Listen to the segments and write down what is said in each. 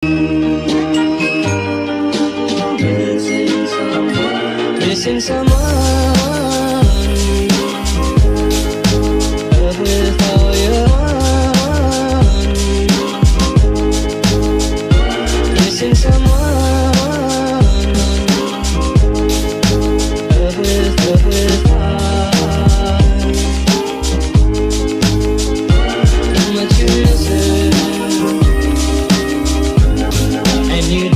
Missing someone with all your missing someone with how much you listen and you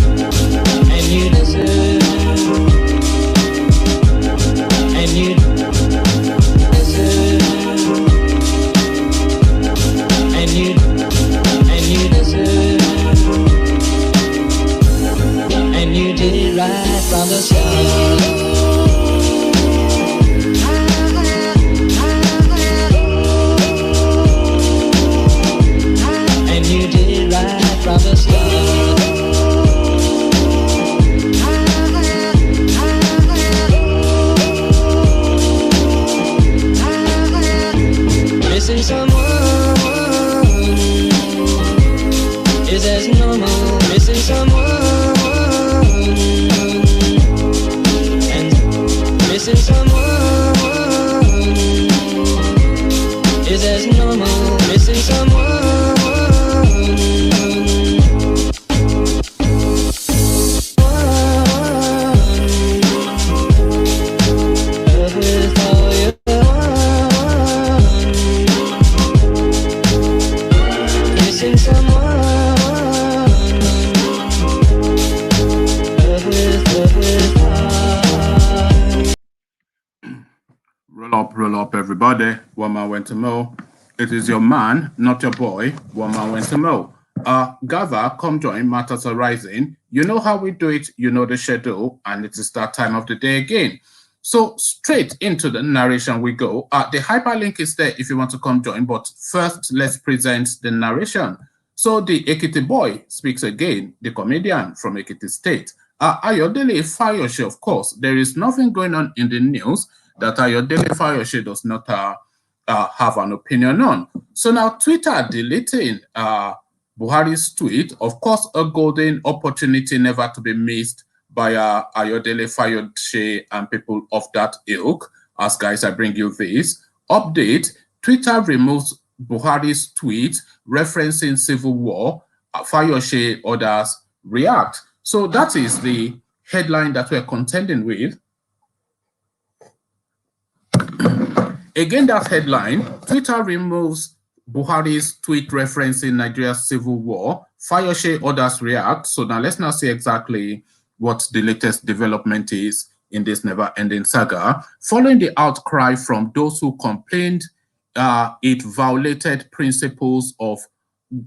listen. You listen, and you listen, and you did it right from the start. And you did it right from the start. Missing someone is as normal. Missing someone and missing someone is as normal. Missing someone. Roll up, everybody. One man went to mow. It is your man, not your boy. One man went to mow. Gather, come join Matters Arising. You know how we do it. You know the schedule, and it is that time of the day again. So straight into the narration we go. The hyperlink is there if you want to come join. But first, let's present the narration. So the Ekiti boy speaks again. The comedian from Ekiti State. Ayodele Fayose, of course. There is nothing going on in the news that Ayodele Fayose does not have an opinion on. So now Twitter deleting Buhari's tweet, of course, a golden opportunity never to be missed by Ayodele Fayose and people of that ilk. As guys, I bring you this update. Twitter removes Buhari's tweet referencing civil war. Fayose others react. So that is the headline that we're contending with. Again, that headline, Twitter removes Buhari's tweet referencing Nigeria's civil war. Fayose others react. So now let's now see exactly what the latest development is in this never-ending saga. Following the outcry from those who complained it violated principles of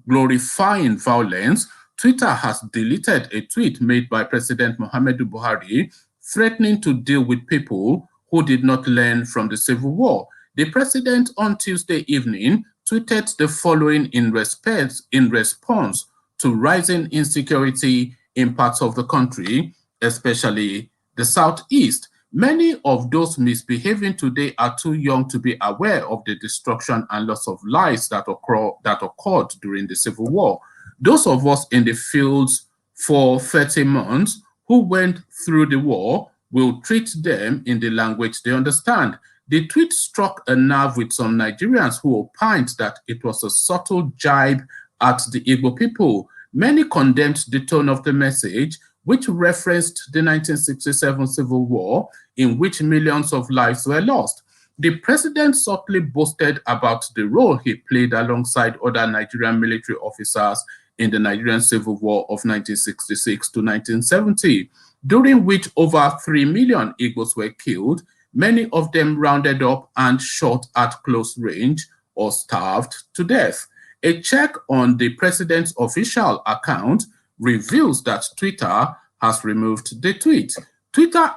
glorifying violence, Twitter has deleted a tweet made by President Muhammadu Buhari threatening to deal with people who did not learn from the civil war. The president on Tuesday evening tweeted the following in response to rising insecurity in parts of the country, especially the Southeast. Many of those misbehaving today are too young to be aware of the destruction and loss of lives that occurred during the Civil War. Those of us in the fields for 30 months who went through the war will treat them in the language they understand. The tweet struck a nerve with some Nigerians who opined that it was a subtle jibe at the Igbo people. Many condemned the tone of the message, which referenced the 1967 Civil War, in which millions of lives were lost. The president subtly boasted about the role he played alongside other Nigerian military officers in the Nigerian Civil War of 1966 to 1970, during which over 3 million Igbos were killed, many of them rounded up and shot at close range or starved to death. A check on the president's official account reveals that Twitter has removed the tweet. Twitter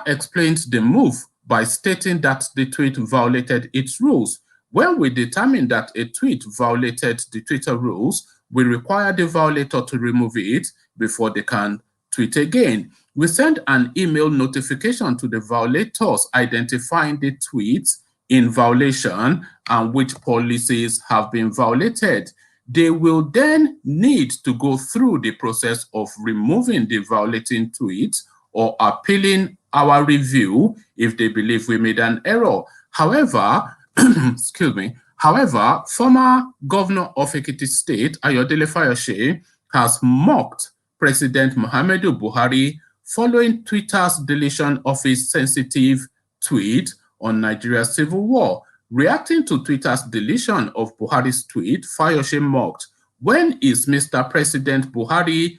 explains the move by stating that the tweet violated its rules. When we determine that a tweet violated the Twitter rules, we require the violator to remove it before they can tweet again. We send an email notification to the violators identifying the tweets in violation and which policies have been violated. they will then need to go through the process of removing the violating tweets or appealing our review if they believe we made an error. However, excuse me, however, former governor of Ekiti State, Ayodele Fayose, has mocked President Muhammadu Buhari following Twitter's deletion of his sensitive tweet on Nigeria's civil war. Reacting to Twitter's deletion of Buhari's tweet, Fayose mocked, "When is Mr. President Buhari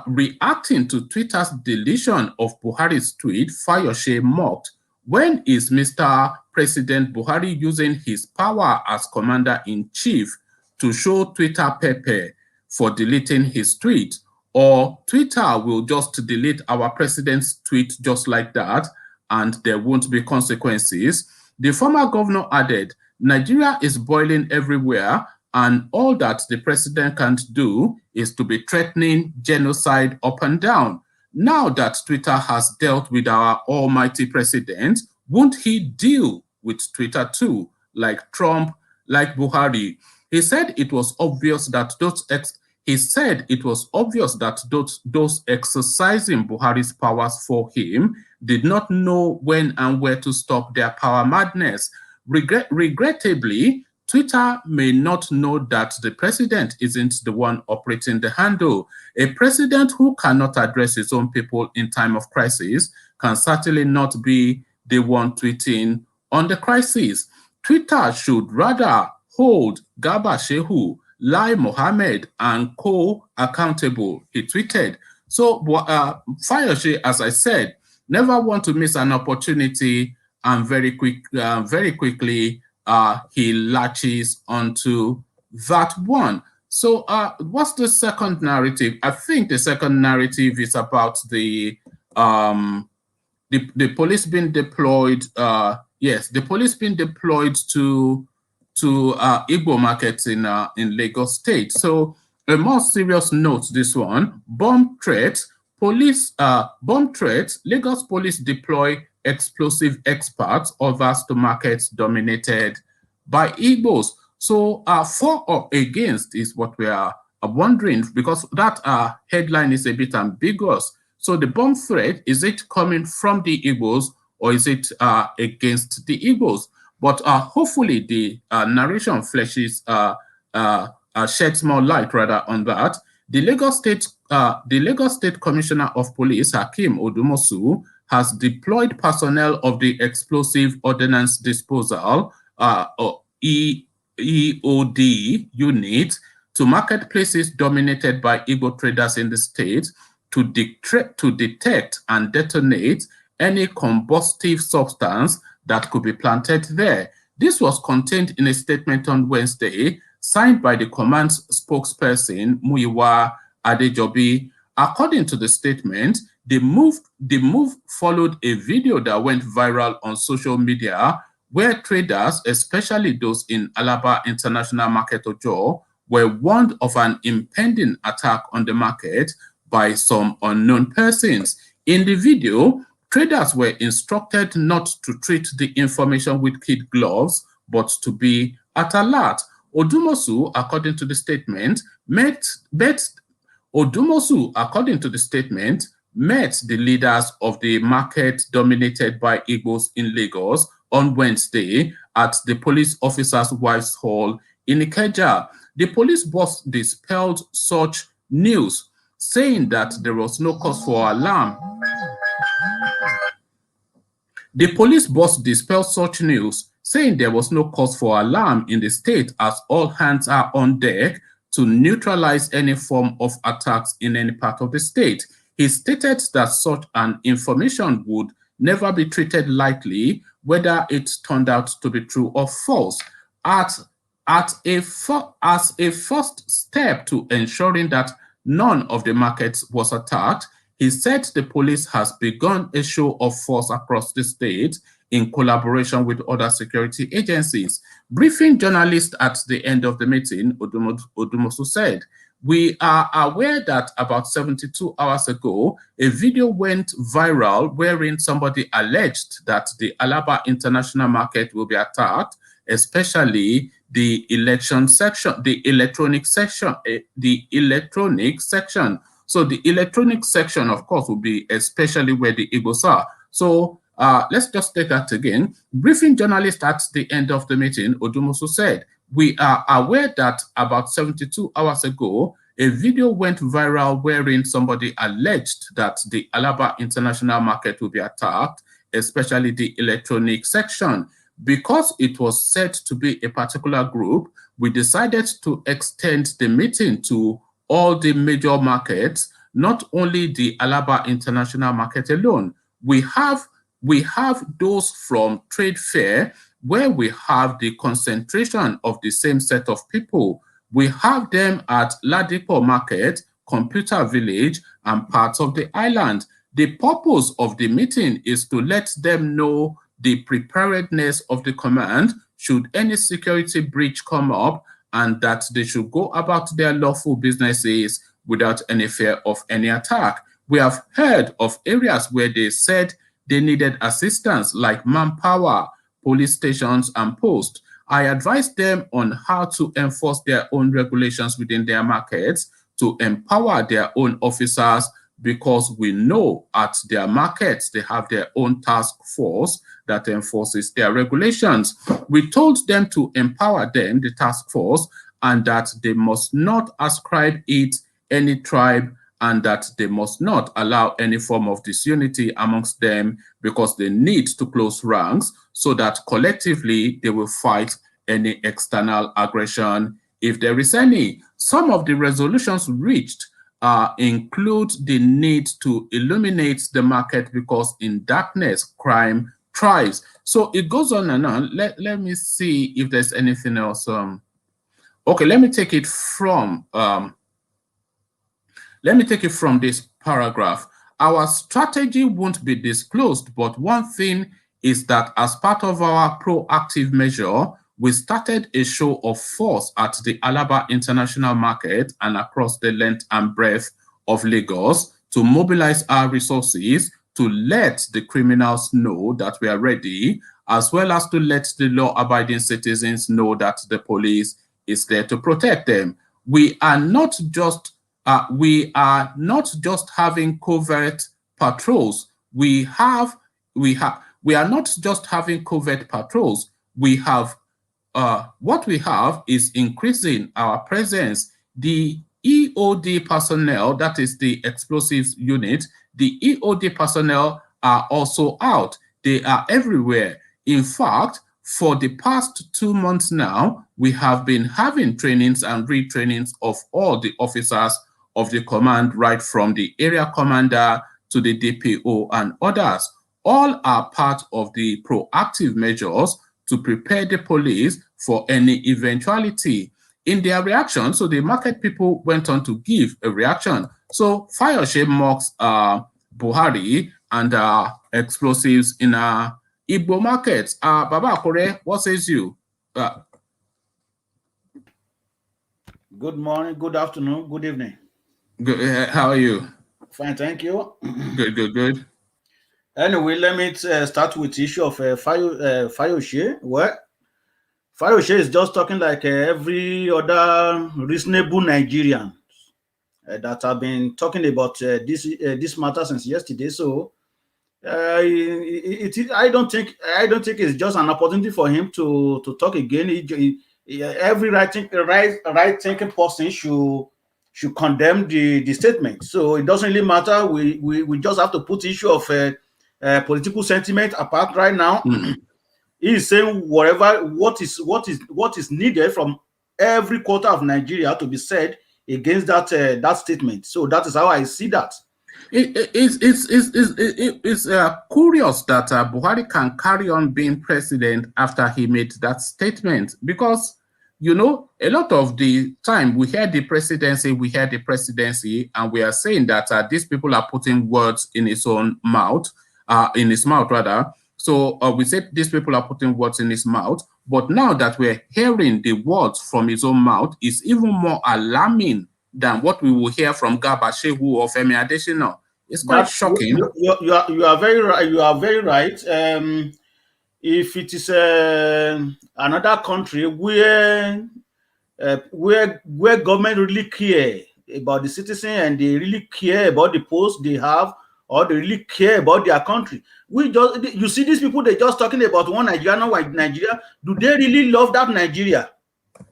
reacting to Twitter's deletion of Buhari's tweet?" Fayose mocked, "When is Mr. President Buhari using his power as commander-in-chief to show Twitter Pepe for deleting his tweet? Or Twitter will just delete our president's tweet just like that, and there won't be consequences?" The former governor added, "Nigeria is boiling everywhere, and all that the president can't do is to be threatening genocide up and down. Now that Twitter has dealt with our almighty president, won't he deal with Twitter too, like Trump, like Buhari?" He said it was obvious that those exercising Buhari's powers for him did not know when and where to stop their power madness. Regrettably, Twitter may not know that the president isn't the one operating the handle. A president who cannot address his own people in time of crisis can certainly not be the one tweeting on the crisis. Twitter should rather hold Garba Shehu, Lai Mohammed, and co accountable, he tweeted. So Fayose, as I said, never want to miss an opportunity, and very quickly he latches onto that one. So what's the second narrative? I think the second narrative is about the police being deployed. Yes, the police being deployed to Igbo markets in Lagos State. So a more serious note, this one: bomb threats. Bomb threats. Lagos police deploy explosive experts, others to markets dominated by Igbos. So for or against is what we are wondering, because that headline is a bit ambiguous. So the bomb threat, is it coming from the Igbos or is it against the Igbos? But hopefully the narration fleshes, sheds more light rather on that. The Lagos State Commissioner of Police, Hakeem Odumosu, has deployed personnel of the Explosive Ordnance Disposal EOD unit to marketplaces dominated by Igbo traders in the state to detect and detonate any combustive substance that could be planted there. This was contained in a statement on Wednesday, signed by the command's spokesperson, Muyiwa Adejobi. According to the statement, the move followed a video that went viral on social media, where traders, especially those in Alaba International Market Ojo, were warned of an impending attack on the market by some unknown persons. In the video, traders were instructed not to treat the information with kid gloves, but to be at alert. Odumosu, according to the statement, met the leaders of the market dominated by Igbos in Lagos on Wednesday at the police officer's wife's hall in Ikeja. The police boss dispelled such news, saying that there was no cause for alarm. The police boss dispelled such news, saying there was no cause for alarm in the state, as all hands are on deck to neutralize any form of attacks in any part of the state. He stated that such an information would never be treated lightly, whether it turned out to be true or false. As a first step to ensuring that none of the markets was attacked, he said the police has begun a show of force across the state in collaboration with other security agencies. Briefing journalists at the end of the meeting, Odumosu said, "We are aware that about 72 hours ago, a video went viral wherein somebody alleged that the Alaba International Market will be attacked, especially the election section, the electronic section, So the electronic section, of course, will be especially where the Igbos are. So let's just take that again. Briefing journalist at the end of the meeting, Odumosu said, "We are aware that about 72 hours ago, a video went viral wherein somebody alleged that the Alaba International Market will be attacked, especially the electronic section. Because it was said to be a particular group, we decided to extend the meeting to all the major markets, not only the Alaba International Market alone. We have those from trade fair where we have the concentration of the same set of people. We have them at Ladipo Market, Computer Village, and parts of the island. The purpose of the meeting is to let them know the preparedness of the command should any security breach come up, and that they should go about their lawful businesses without any fear of any attack. We have heard of areas where they said they needed assistance, like manpower, police stations, and posts. I advised them on how to enforce their own regulations within their markets, to empower their own officers, because we know at their markets they have their own task force that enforces their regulations. We told them to empower them, the task force, and that they must not ascribe it any tribe, and that they must not allow any form of disunity amongst them, because they need to close ranks so that collectively they will fight any external aggression if there is any. Some of the resolutions reached include the need to illuminate the market, because in darkness crime thrives. So it goes on and on. Let me see if there's anything else. Okay, let me take it from this paragraph. Our strategy won't be disclosed, but one thing is that as part of our proactive measure, we started a show of force at the Alaba International Market and across the length and breadth of Lagos to mobilize our resources to let the criminals know that we are ready, as well as to let the law-abiding citizens know that the police is there to protect them. We are not just having covert patrols. We are not just having covert patrols. We have what we have is increasing our presence. The EOD personnel, that is the explosives unit, the EOD personnel are also out. They are everywhere. In fact, for the past 2 months now, we have been having trainings and retrainings of all the officers of the command, right from the area commander to the DPO and others. All are part of the proactive measures to prepare the police for any eventuality. In their reaction, so the market people went on to give a reaction. So Fayose mocks Buhari and explosives in Igbo markets. Baba Akure, what says you? Good morning, good afternoon, good evening. Good, how are you? Fine, thank you. Good. Anyway, let me start with the issue of Fayose. Well, Fayose is just talking like every other reasonable Nigerian that have been talking about this matter since yesterday. So I don't think it's just an opportunity for him to talk again. Every right thinking person should condemn the statement. So it doesn't really matter. We just have to put the issue of political sentiment apart right now. He is saying what is needed from every quarter of Nigeria to be said against that statement. So that is how I see that. It's curious that Buhari can carry on being president after he made that statement, because, you know, a lot of the time we hear the presidency, and we are saying that these people are putting words in his own mouth, in his mouth rather. So we said these people are putting words in his mouth, but now that we're hearing the words from his own mouth, is even more alarming than what we will hear from Garba Shehu or Femi Adesina. It's quite shocking. You are very right. You are very right. if it is another country where government really care about the citizen and they really care about the post they have, or they really care about their country. You see these people, they're just talking about one Nigeria, not white Nigeria. Do they really love that Nigeria?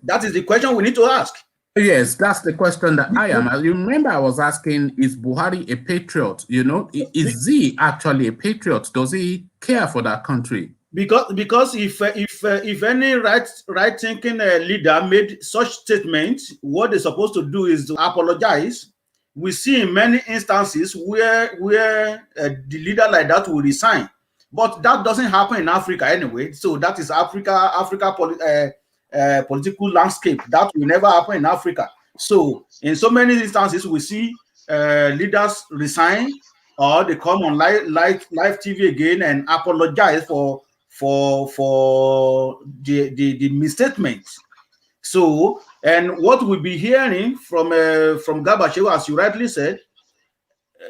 That is the question we need to ask. Yes, that's the question that I am. You remember I was asking, is Buhari a patriot? You know, is he actually a patriot? Does he care for that country? Because if any right thinking leader made such statements, what they're supposed to do is to apologize. We see in many instances where the leader like that will resign, but that doesn't happen in Africa anyway. So that is Africa political landscape. That will never happen in Africa. So in so many instances, we see leaders resign, or they come on live TV again and apologize for the misstatements. So, and what we'll be hearing from Gabachew, as you rightly said,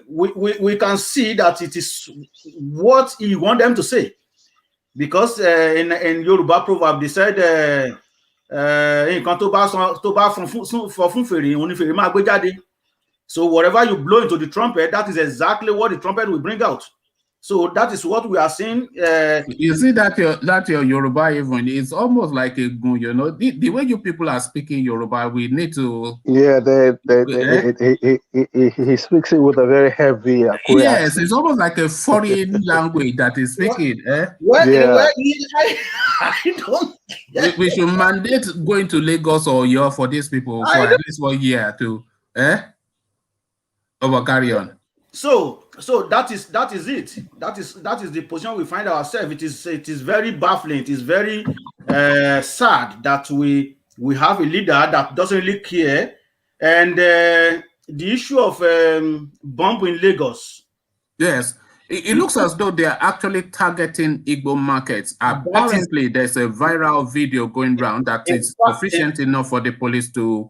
we can see that it is what he want them to say, because in Yoruba proverb they said, so whatever you blow into the trumpet, that is exactly what the trumpet will bring out. So that is what we are seeing. You see that your Yoruba even is almost like a gun, you know. The way you people are speaking Yoruba, we need to. Yeah, he speaks it with a very heavy. Yes, accent. it's almost like a foreign language that is speaking. I don't. We should mandate going to Lagos or York for these people for at least 1 year to. Over, carry on. So that is it. That is the position we find ourselves. It is very baffling. It is very sad that we have a leader that doesn't really care. And the issue of bomb in Lagos. Yes, it looks as though they are actually targeting Igbo markets. Apparently, there's a viral video going around that is sufficient enough for the police to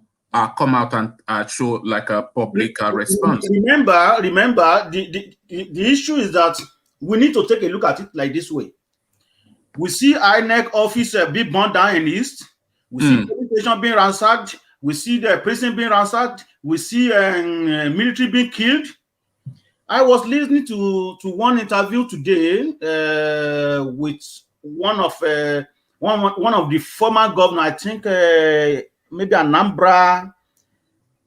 come out and show like a public response. Remember, the issue is that we need to take a look at it like this way. We see INEC office being burned down in the East. We see police station being ransacked. We see the prison being ransacked. We see military being killed. I was listening to one interview today with one of the former governor, I think maybe Anambra.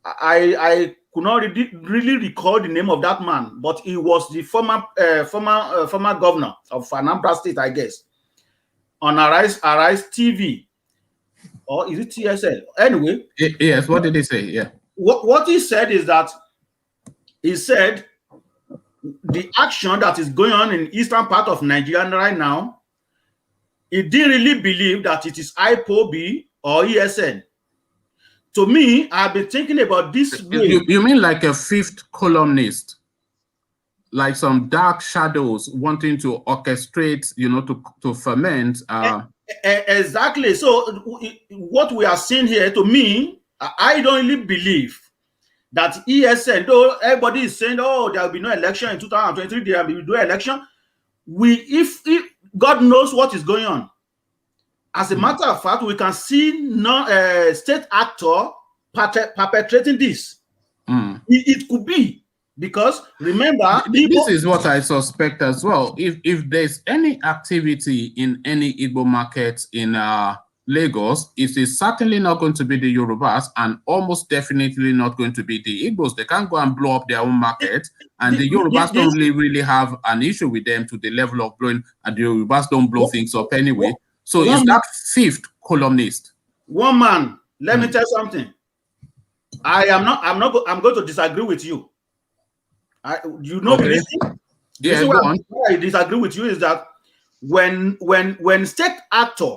I could not really recall the name of that man, but he was the former governor of Anambra State, I guess, on Arise TV, or is it TSL? Anyway, yes. What did he say? Yeah. What he said is that he said the action that is going on in eastern part of Nigeria right now, he didn't really believe that it is IPOB or ESN. To me, I've been thinking about this way. You mean like a fifth columnist? Like some dark shadows wanting to orchestrate, you know, to ferment. Exactly. So what we are seeing here, to me, I don't really believe that ESN, though everybody is saying, oh, there will be no election in 2023, there will be no election. If God knows what is going on. As a matter of fact, we can see state actor perpetrating this. It could be, because remember, this is what I suspect as well. If there's any activity in any Igbo market in Lagos, it is certainly not going to be the Yorubas, and almost definitely not going to be the Igbos. They can't go and blow up their own market, and the Yorubas don't really have an issue with them to the level of blowing, and the Yorubas don't blow things up anyway. So is that fifth columnist? One man, let me tell you something. I'm going to disagree with you. You know, okay. Yeah, go on. Why I disagree with you is that when state actor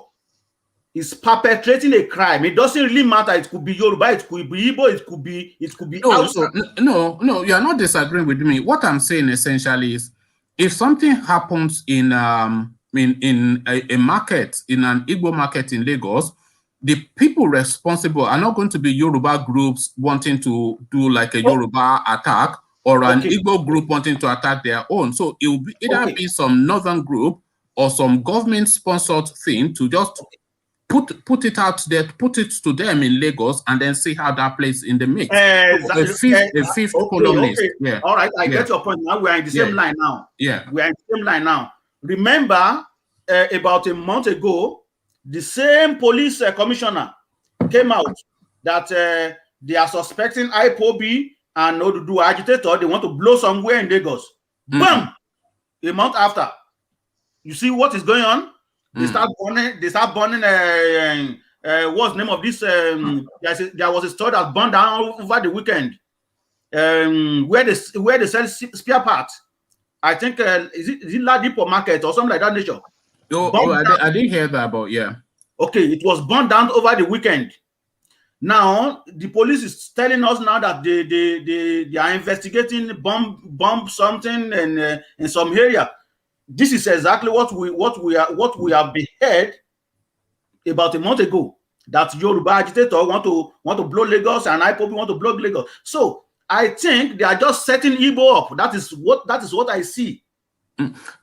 is perpetrating a crime, it doesn't really matter. It could be Yoruba, it could be Igbo, it could be No, you are not disagreeing with me. What I'm saying essentially is, if something happens in a market, in an Igbo market in Lagos, the people responsible are not going to be Yoruba groups wanting to do like a Yoruba attack, or an Igbo group wanting to attack their own. So it will be either be some northern group or some government-sponsored thing to just put it out there, put it to them in Lagos, and then see how that plays in the mix. Exactly. A fifth columnist. Okay. Yeah. All right, I get your point. Now we are in the same line now. Yeah. We are in the same line now. Remember, about a month ago, the same police commissioner came out that they are suspecting IPOB and Odudu agitator. They want to blow somewhere in Lagos. Boom! A month after, you see what is going on? They start burning. They start burning. What's the name of this? There was a store that burned down over the weekend. Where they sell spare parts. I think is it Ladipo Market or something like that nature. I didn't hear that, but yeah. Okay, it was burned down over the weekend. Now the police is telling us now that they are investigating bomb something in some area. This is exactly what we have heard about a month ago, that Yoruba agitator want to blow Lagos and IPOB want to blow Lagos. So I think they are just setting Igbo up. That is what I see.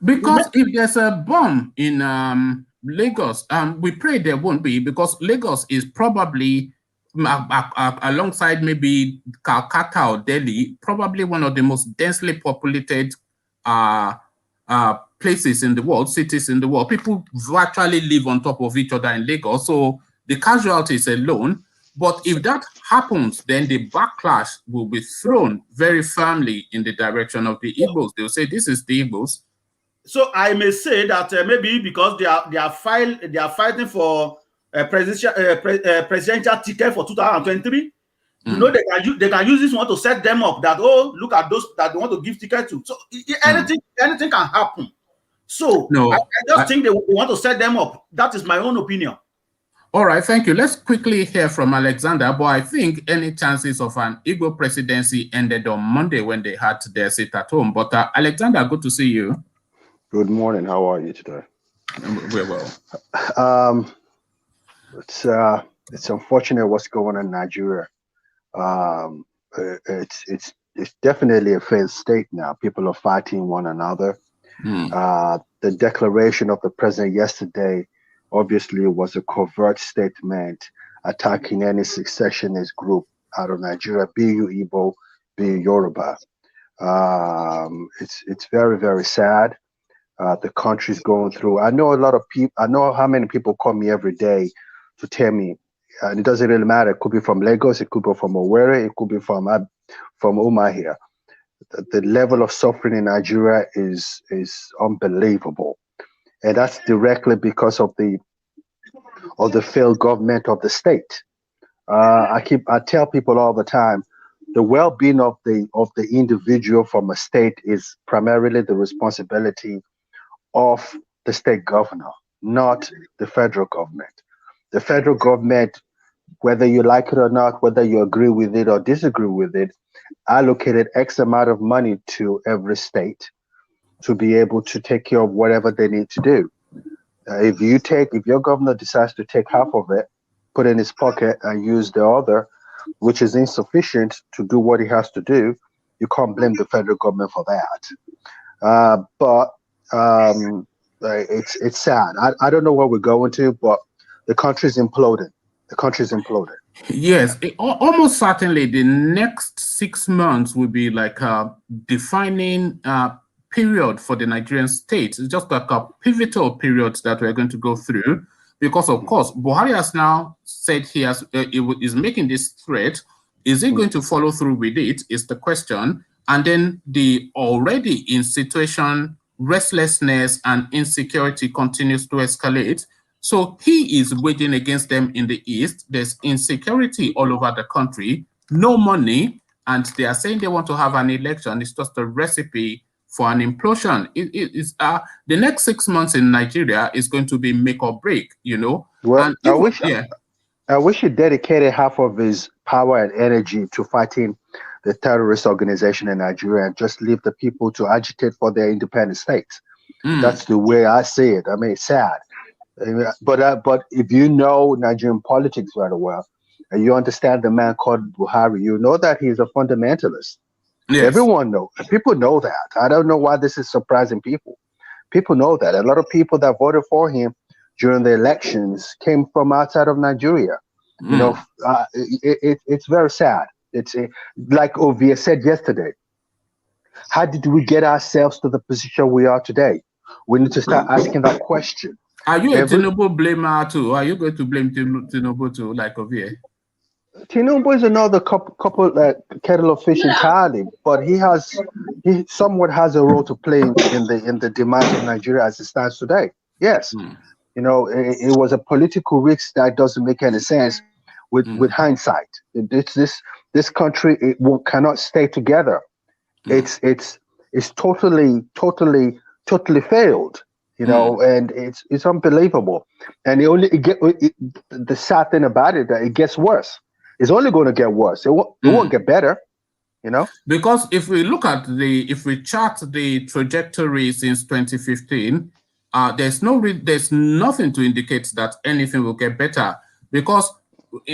Because if there's a bomb in Lagos, we pray there won't be, because Lagos is probably alongside maybe Calcutta or Delhi, probably one of the most densely populated places in the world, cities in the world. People virtually live on top of each other in Lagos, so the casualties alone. But if that happens, then the backlash will be thrown very firmly in the direction of the Igbos. They'll say this is the Igbos. So I may say that maybe because they are fighting for presidential ticket for 2023. You know, they can use this one to set them up. That, oh, look at those that they want to give ticket to. So anything can happen. So no, I just think they want to set them up. That is my own opinion. All right, thank you. Let's quickly hear from Alexander. But I think any chances of an Igbo presidency ended on Monday when they had their seat at home. But Alexander, good to see you. Good morning. How are you today? We're well. It's unfortunate what's going on in Nigeria. It's definitely a failed state now. People are fighting one another. The declaration of the president yesterday obviously was a covert statement attacking any secessionist group out of Nigeria, be you Igbo, be you Yoruba. It's very, very sad. The country's going through. I know a lot of people. I know how many people call me every day to tell me, and it doesn't really matter. It could be from Lagos, it could be from Owerri, it could be from Umahia. The level of suffering in Nigeria is unbelievable, and that's directly because of the failed government of the state. I tell people all the time, the well-being of the individual from a state is primarily the responsibility of the state governor, not the federal government. The federal government, whether you like it or not, whether you agree with it or disagree with it, allocated X amount of money to every state to be able to take care of whatever they need to do. If your governor decides to take half of it, put it in his pocket and use the other, which is insufficient to do what he has to do, you can't blame the federal government for that. But it's sad. I don't know where we're going to, but the country's imploding. The country's imploding. Yes, almost certainly the next 6 months will be like a defining period for the Nigerian state. It's just like a pivotal period that we're going to go through, because of course Buhari has now said he is making this threat. Is he going to follow through with it is the question. And then the already in situation restlessness and insecurity continues to escalate. So he is waging against them in the East. There's insecurity all over the country, no money, and they are saying they want to have an election. It's just a recipe for an implosion. The next 6 months in Nigeria is going to be make or break, you know. Well, I wish he dedicated half of his power and energy to fighting the terrorist organization in Nigeria and just leave the people to agitate for their independent states. That's the way I see it. I mean, it's sad. But if you know Nigerian politics very well, and you understand the man called Buhari, you know that he's a fundamentalist. Yes. Everyone knows. People know that. I don't know why this is surprising people. People know that. A lot of people that voted for him during the elections came from outside of Nigeria. You know, it's very sad. It's like Ovia said yesterday. How did we get ourselves to the position we are today? We need to start asking that question. Are you a Tinubu blamer too? Are you going to blame Tinubu too, like Ovia? Tinubu is another couple kettle of fish entirely, but he somewhat has a role to play in the demise of Nigeria as it stands today. Yes, you know, it was a political risk that doesn't make any sense with hindsight. This country cannot stay together. It's totally failed. You know, and it's unbelievable. And the sad thing about it that it gets worse. It's only going to get worse. It won't get better, you know. Because if we look at if we chart the trajectory since 2015, there's nothing to indicate that anything will get better. Because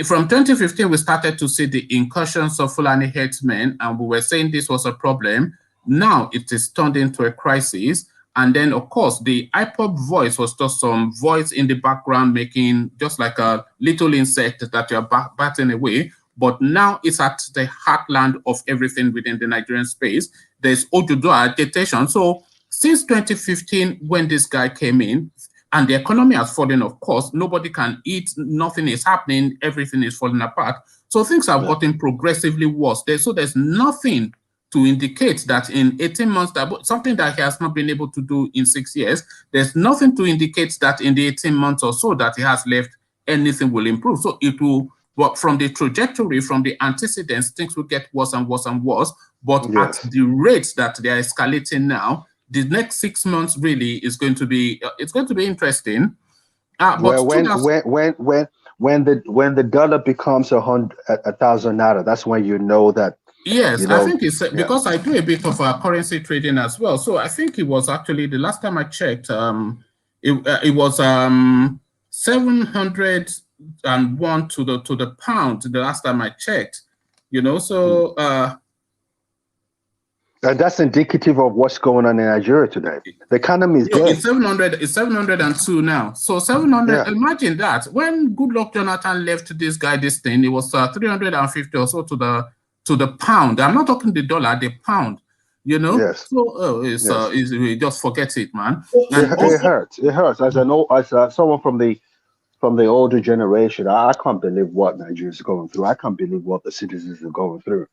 from 2015 we started to see the incursions of Fulani headsmen, and we were saying this was a problem. Now it is turned into a crisis. And then, of course, the IPOB voice was just some voice in the background making just like a little insect that you're batting away. But now it's at the heartland of everything within the Nigerian space. There's Oduduwa agitation. So since 2015, when this guy came in, and the economy has fallen, of course, nobody can eat, nothing is happening, everything is falling apart. So things have gotten progressively worse. So there's nothing to indicate that in 18 months, something that he has not been able to do in 6 years, there's nothing to indicate that in the 18 months or so that he has left, anything will improve. So it will, but from the trajectory, from the antecedents, things will get worse and worse and worse. But at the rate that they are escalating now, the next 6 months really is going to be, it's going to be interesting. But when the dollar becomes 1,000 naira, that's when you know that. Yes, you know, I think it's because I do a bit of currency trading as well. So I think it was actually the last time I checked, it was 701 to the pound the last time I checked. You know, so and that's indicative of what's going on in Nigeria today. The economy is good. It's 700. It's 702 now. So 700. Yeah. Imagine that when Goodluck Jonathan left this guy this thing, it was 350 or so to the pound. I'm not talking the dollar, the pound. You know. Yes. So we just forget it, man. It hurts. It hurts. As someone from the older generation, I can't believe what Nigeria is going through. I can't believe what the citizens are going through.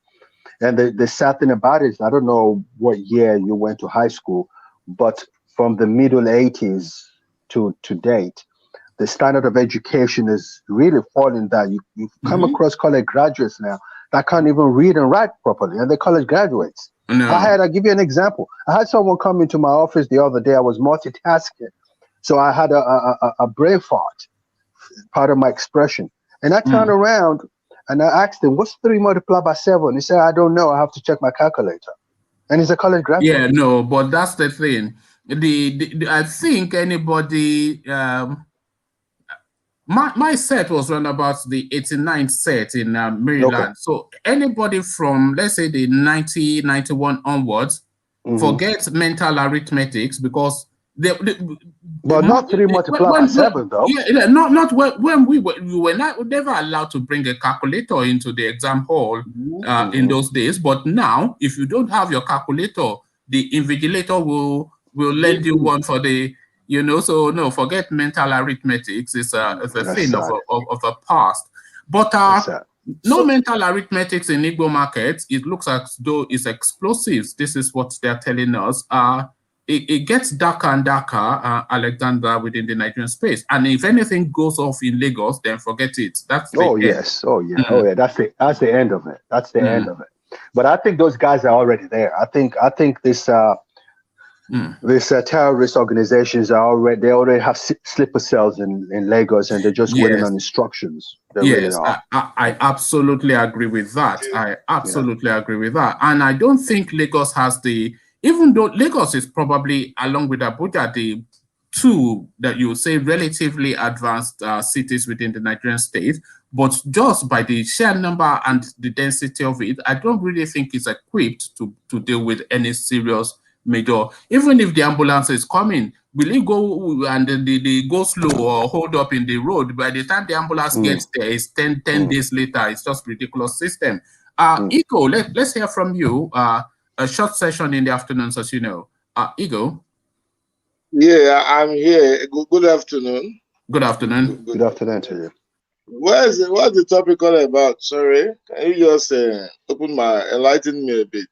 And the sad thing about it is, I don't know what year you went to high school, but from the middle 80s to date, the standard of education is really falling down. You come across college graduates now that can't even read and write properly, and they're college graduates. No. I'll give you an example. I had someone come into my office the other day. I was multitasking. So I had a brain fart, part of my expression. And I turned around, and I asked him, what's 3 multiplied by 7? He said, I don't know. I have to check my calculator. And he's a college graduate. Yeah, no, but that's the thing. I think anybody, my set was run about the 89th set in Maryland. Okay. So anybody from, let's say, the 90, 91 onwards, forget mental arithmetics, because but not 3 multiplied by 7, though. Yeah, not when we were never allowed to bring a calculator into the exam hall in those days. But now, if you don't have your calculator, the invigilator will lend you one for the, you know. So no, forget mental arithmetics. It's a thing of the past. But no mental arithmetics in Igbo markets. It looks as though it's explosives. This is what they're telling us. It gets darker and darker, Alexander, within the Nigerian space. And if anything goes off in Lagos, then forget it. That's the end. Yes. Oh, yeah. Oh, yeah. That's the end of it. That's the end of it. But I think those guys are already there. I think this terrorist organizations are already, they already have sleeper cells in Lagos, and they're just waiting on instructions. Yes, really I absolutely agree with that. I absolutely agree with that. And I don't think Lagos has even though Lagos is probably, along with Abuja, the two that you would say relatively advanced cities within the Nigerian state, but just by the sheer number and the density of it, I don't really think it's equipped to deal with any serious major. Even if the ambulance is coming, will it go and they go slow or hold up in the road? By the time the ambulance gets there, it's 10 days later. It's just ridiculous system. Igbo, let's hear from you. A short session in the afternoons, as you know. Igbo. Yeah, I'm here. Good afternoon. Good afternoon. Good afternoon to you. What's the topic all about? Sorry, can you just enlighten me a bit?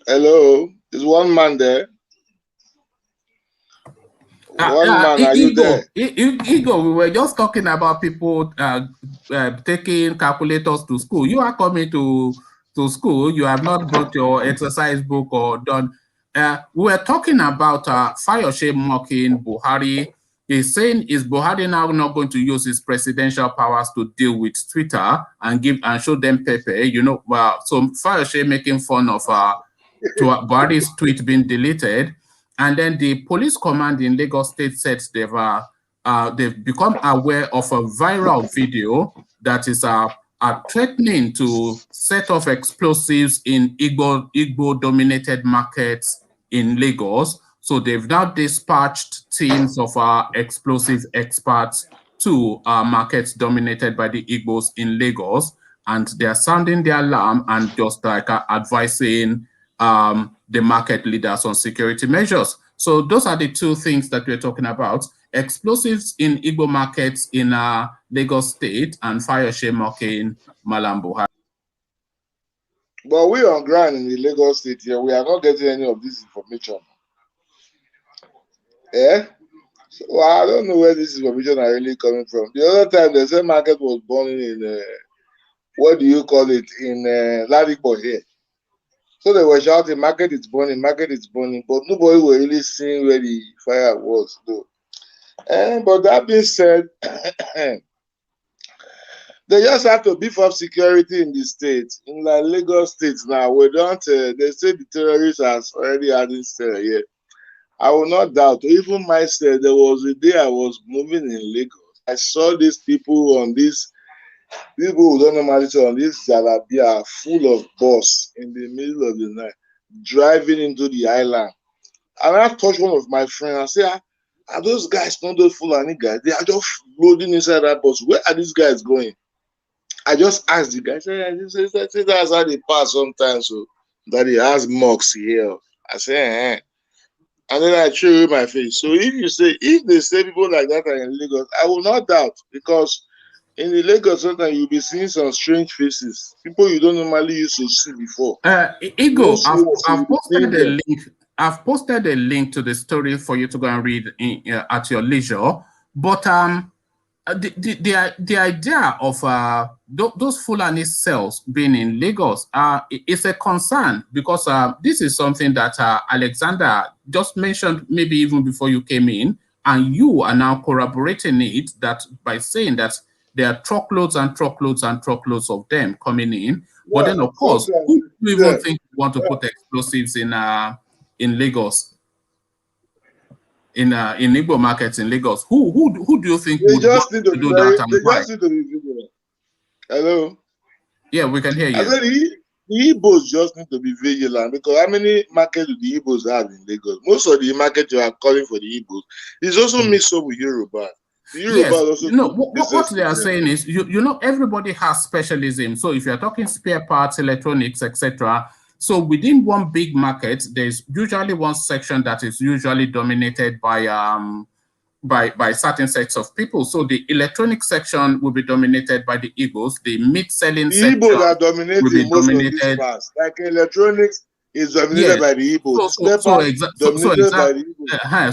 Hello, is one man there? One man, are you there? Igbo, we were just talking about people taking calculators to school. You are coming to school. You have not brought your exercise book or done. We were talking about Fayose mocking Buhari. He's saying, is Buhari now not going to use his presidential powers to deal with Twitter and show them Pepe? You know, so Fayose making fun of Buhari's tweet being deleted. And then the police command in Lagos State said they've become aware of a viral video that is threatening to set off explosives in Igbo-dominated markets in Lagos. So they've now dispatched teams of explosive experts to markets dominated by the Igbos in Lagos, and they're sounding the alarm and just like advising the market leaders on security measures. So those are the two things that we're talking about: explosives in Igbo markets in Lagos State and Fayose mocking Malam Buhari. But we on ground in the Lagos State here, we are not getting any of this information. Yeah? So I don't know where this information are really coming from. The other time, the same market was burning in, what do you call it, in Ladipo here. So they were shouting, market is burning, but nobody was really seeing where the fire was, though. But that being said, they just have to beef up security in the state. In like Lagos State now, we don't, they say the terrorists has already had this terror here. I will not doubt, even myself, there was a day I was moving in Lagos. I saw these people on this, people who don't normally say on this Jalabia full of bus in the middle of the night, driving into the island. And I touched one of my friends and said, are those guys not those Fulani guys? They are just loading inside that bus. Where are these guys going? I just asked the guy, I said, that's how they pass sometimes, so that he has mocks here. I said, And then I show you my face. So if they say people like that are in Lagos, I will not doubt, because in the Lagos sometimes you'll be seeing some strange faces, people you don't normally used to see before. Igbo, I've posted a link to the story for you to go and read at your leisure. But the idea of those Fulani cells being in Lagos is a concern, because this is something that Alexander just mentioned maybe even before you came in, and you are now corroborating it that by saying that there are truckloads and truckloads and truckloads of them coming in. But then, of course, who do you even think you want to put explosives in Lagos? In Igbo markets in Lagos, who do you think would want to do that and why? Just need to be vigilant. Hello? Yeah, we can hear you. I said the Igbos just need to be vigilant, because how many markets do the Igbos have in Lagos? Most of the markets you are calling for the Igbos is also mixed up with Yoruba. The Yoruba yes, also what they are saying is, you know, everybody has specialism. So if you're talking spare parts, electronics, etc., so within one big market, there's usually one section that is usually dominated by certain sets of people. So the electronic section will be dominated by the Igbos. The meat-selling section Igbos are dominating will be most dominated. of these parts. Like electronics is dominated by the Igbos.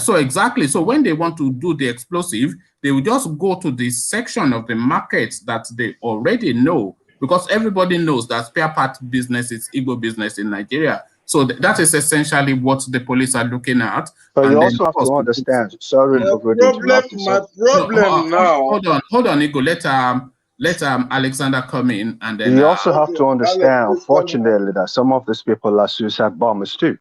So exactly. So when they want to do the explosive, they will just go to the section of the market that they already know, because everybody knows that spare part business is Igbo business in Nigeria. So that is essentially what the police are looking at. But you also have to understand. Sorry for interrupting. My problem now. Hold on, Igbo. Let Alexander come in, and then you also have to understand, unfortunately, that some of these people are suicide bombers too.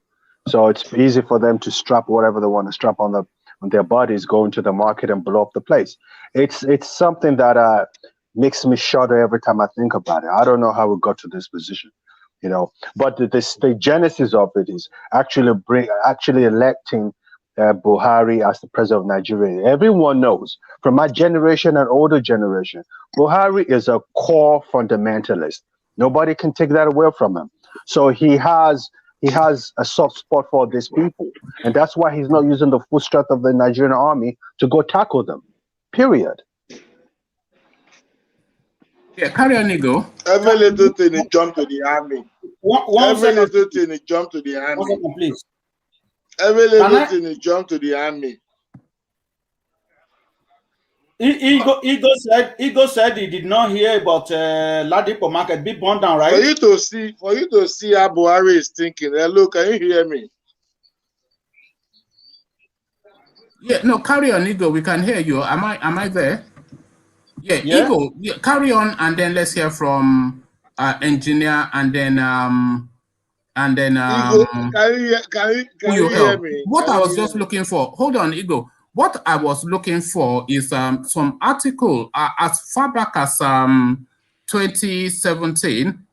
So it's easy for them to strap whatever they want to strap on their bodies, go into the market and blow up the place. It's something that makes me shudder every time I think about it. I don't know how we got to this position. you know. But the genesis of it is actually electing Buhari as the president of Nigeria. Everyone knows, from my generation and older generation, Buhari is a core fundamentalist. Nobody can take that away from him. So he has a soft spot for these people, and that's why he's not using the full strength of the Nigerian army to go tackle them. Period. Yeah, carry on, Igbo. Every little thing he jumped to the army. Every little thing he jumped to the army. 1 second, please. Every little thing he jumped to the army. Igbo said he did not hear about Ladipo market be burned down, right? For you to see how Buhari is thinking. Look, can you hear me? Yeah, no, carry on, Igbo. We can hear you. Am I there? Yeah, Igbo, yeah, carry on, and then let's hear from engineer, and then Igbo, can you hear me? What I was just looking for. Hold on, Igbo. What I was looking for is some article as far back as 2007.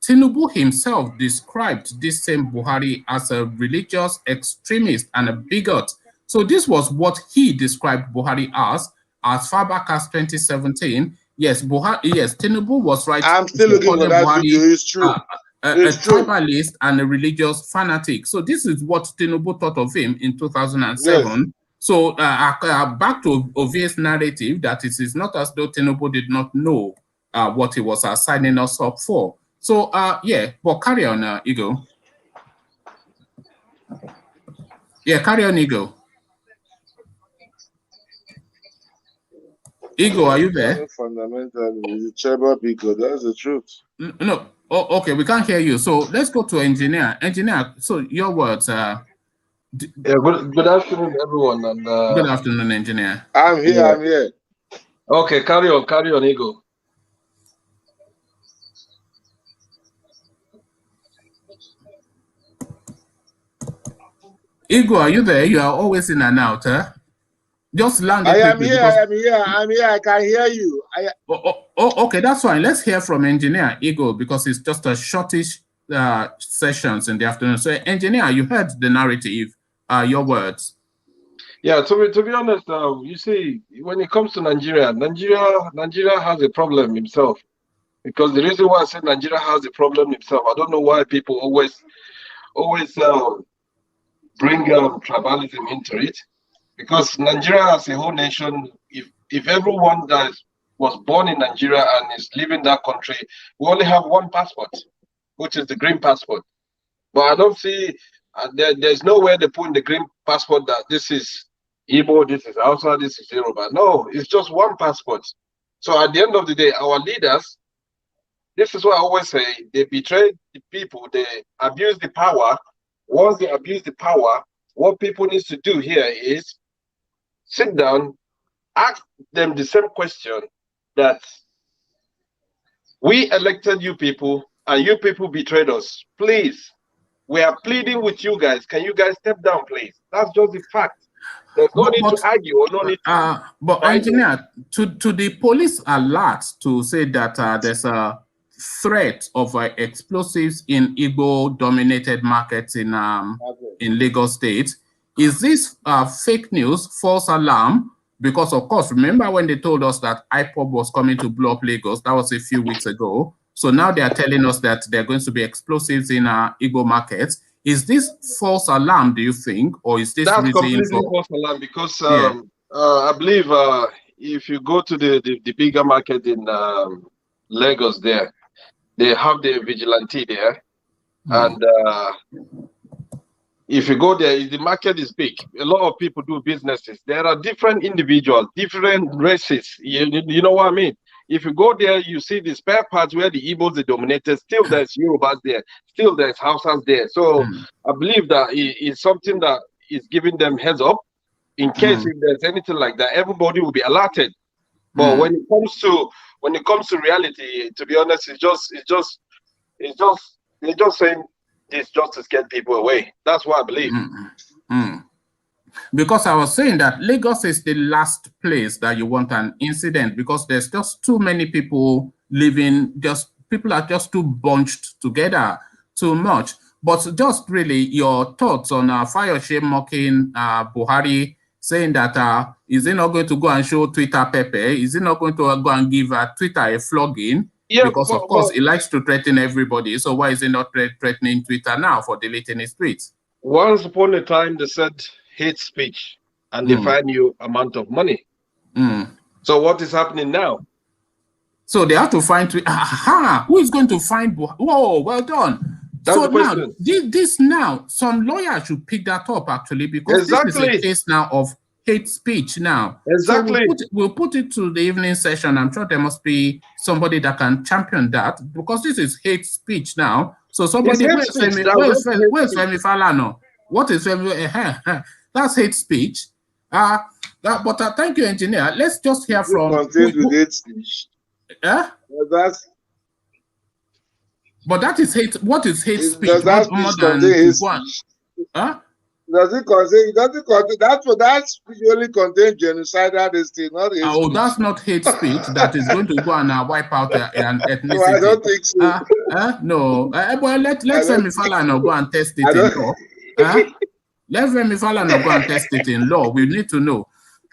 Tinubu himself described this same Buhari as a religious extremist and a bigot. So this was what he described Buhari as far back as 2017. Yes, Tinubu was right. I'm still looking for that video. It's true. A tribalist and a religious fanatic. So this is what Tinubu thought of him in 2007. Yes. So back to Ovie's narrative that it is not as though Tinubu did not know what he was signing us up for. So yeah, but carry on, Igbo. Yeah, carry on, Igbo. Igbo, are you there? Fundamentally, it's a tribal bigot. That's the truth. No. Oh, okay, we can't hear you. So let's go to engineer. Engineer, so your words. Yeah, good afternoon, everyone. And good afternoon, engineer. I'm here. Yeah. I'm here. Okay, carry on, Igbo. Igbo, are you there? You are always in and out, huh? Just land. I am here. I can hear you. Okay, that's fine. Let's hear from engineer Igbo because it's just a shortish sessions in the afternoon. So, engineer, you heard the narrative. Your words. Yeah, to be honest, you see, when it comes to Nigeria has a problem himself. Because the reason why I said Nigeria has a problem himself, I don't know why people always bring tribalism into it. Because Nigeria as a whole nation, if everyone that was born in Nigeria and is living that country, we only have one passport, which is the green passport. But I don't see, there's nowhere they put in the green passport that this is Igbo, this is Hausa, this is Yoruba. No, it's just one passport. So at the end of the day, our leaders, this is what I always say, they betray the people, they abuse the power. Once they abuse the power, what people need to do here is sit down, ask them the same question that we elected you people and you people betrayed us. Please, we are pleading with you guys. Can you guys step down, please? That's just the fact. There's no need to argue or no need to. But engineer, to the police alert to say that there's a threat of explosives in Igbo-dominated markets in Lagos State. Is this fake news, false alarm? Because, of course, remember when they told us that IPOB was coming to blow up Lagos? That was a few weeks ago. So now they are telling us that there are going to be explosives in Igbo markets. Is this false alarm, do you think? Or is this really completely false alarm? Because I believe if you go to the bigger market in Lagos there, they have the vigilante there. And if you go there, the market is big. A lot of people do businesses. There are different individuals, different races. You know what I mean? If you go there, you see the spare parts where the Igbos are dominated. Still, there's Yorubas there. Still, there's Hausas there. So I believe that it's something that is giving them heads up in case if there's anything like that. Everybody will be alerted. But when it comes to reality, to be honest, they're just saying this just to scare people away. That's what I believe. Because I was saying that Lagos is the last place that you want an incident because there's just too many people living, just people are just too bunched together too much. But just really your thoughts on Fayose mocking Buhari, saying that is he not going to go and show Twitter Pepe? Is he not going to go and give Twitter a flogging? Yeah, because of course he likes to threaten everybody. So why is he not threatening Twitter now for deleting his tweets? Once upon a time, they said hate speech, and they fine you amount of money. So what is happening now? So they have to find who is going to find Buhari? Whoa, well done. That's so the now question. this now some lawyer should pick that up actually, because this is a case now of hate speech now. Exactly. So we'll put it to the evening session. I'm sure there must be somebody that can champion that, because this is hate speech now. So somebody, where's Femi Falana? What is Femi? That's hate speech. But thank you, engineer. Let's just hear from hate speech. But that is hate. What is hate speech? Does that speech contain hate speech? Does it contain? That usually contains genocidal thing, not hate speech. That's not hate speech. That is going to go and wipe out an ethnicity. No, I don't think so. No. Well, let Femi Falana go and test it in law. Let Femi Falana go and test it in law. We need to know.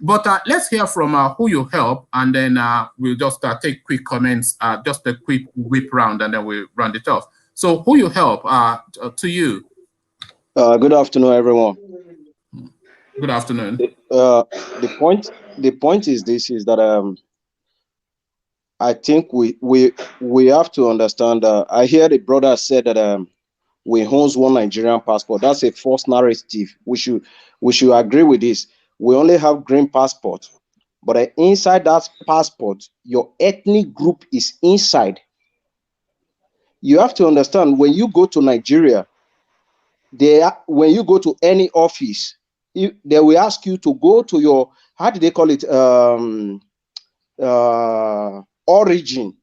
But let's hear from who you help, and then we'll just take quick comments, just a quick whip round, and then we'll round it off. So who you help, to you. Good afternoon, everyone. Good afternoon. The point is that I think we have to understand. I hear the brother said that we owns one Nigerian passport. That's a false narrative. We should agree with this. We only have green passport, but inside that passport, your ethnic group is inside. You have to understand, when you go to Nigeria, when you go to any office, they will ask you to go to your, how do they call it, origin.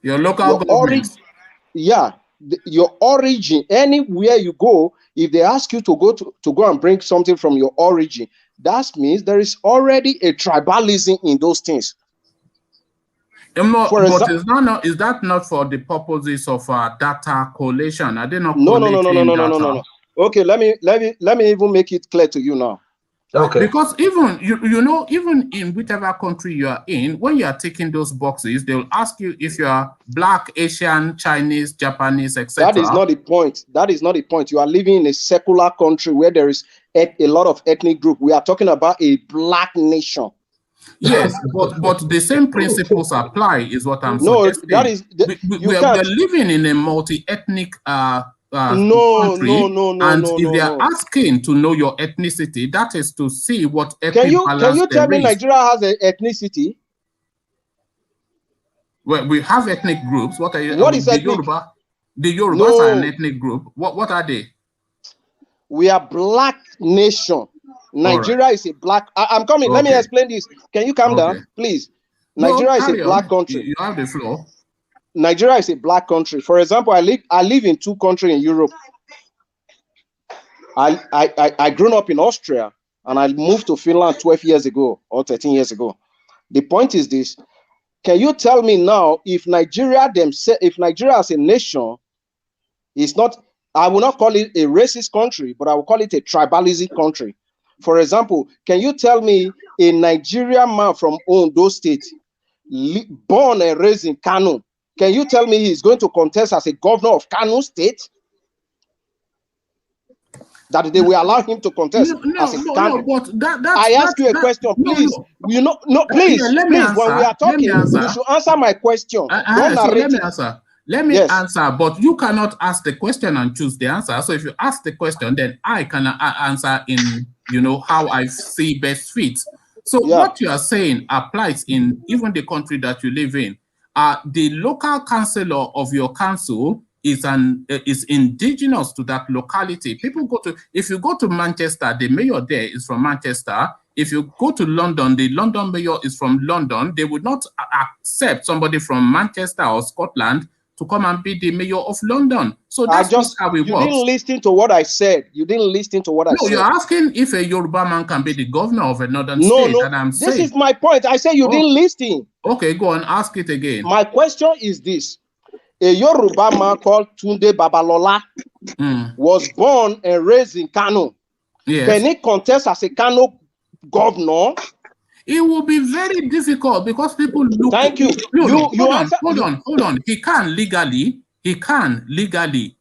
Your local government. Yeah, your origin. Anywhere you go, if they ask you to go and bring something from your origin, that means there is already a tribalism in those things. But is that not for the purposes of data collation? Are they not? No. Okay, let me even make it clear to you now. Okay. Because even you know, even in whichever country you are in, when you are taking those boxes, they'll ask you if you are Black, Asian, Chinese, Japanese, etc. That is not the point. That is not the point. You are living in a secular country where there is a lot of ethnic group. We are talking about a Black nation. Yes, but the same principles apply, is what I'm suggesting. No, that is we're living in a multi-ethnic country, and if they are asking to know your ethnicity, that is to see what ethnic balance. Can you tell me Nigeria has an ethnicity? Well, we have ethnic groups. What are you? What is the ethnic? Yoruba? The Yorubas are an ethnic group. What are they? We are Black nation. Nigeria is a Black. I'm coming. Okay. Let me explain this. Can you calm down, please? Nigeria is a Black country. You have the floor. Nigeria is a Black country. For example, I live in 2 countries in Europe. I grew up in Austria, and I moved to Finland 12 years ago or 13 years ago. The point is this: can you tell me now if Nigeria as a nation is not? I will not call it a racist country, but I will call it a tribalism country. For example, can you tell me a Nigerian man from Ondo State, born and raised in Kano, can you tell me he's going to contest as a governor of Kano State? That they will allow him to contest as a Kano? I ask you a question, please. Please. When we are talking, you should answer my question. Let me answer, but you cannot ask the question and choose the answer. So if you ask the question, then I can answer in, how I see best fit. So what you are saying applies in even the country that you live in. The local councillor of your council is indigenous to that locality. If you go to Manchester, the mayor there is from Manchester. If you go to London, the London mayor is from London. They would not accept somebody from Manchester or Scotland to come and be the mayor of London. So that's just how it works. You didn't listen to what I said. You didn't listen to what I said. No, you're asking if a Yoruba man can be the governor of a northern state. No, and I'm saying, this is my point. I said you didn't listen. Okay, go on, ask it again. My question is this. A Yoruba man called Tunde Babalola was born and raised in Kano. Yes. Can he contest as a Kano governor? It will be very difficult because people look. Thank you. Hold on. He can legally. He can. Legally,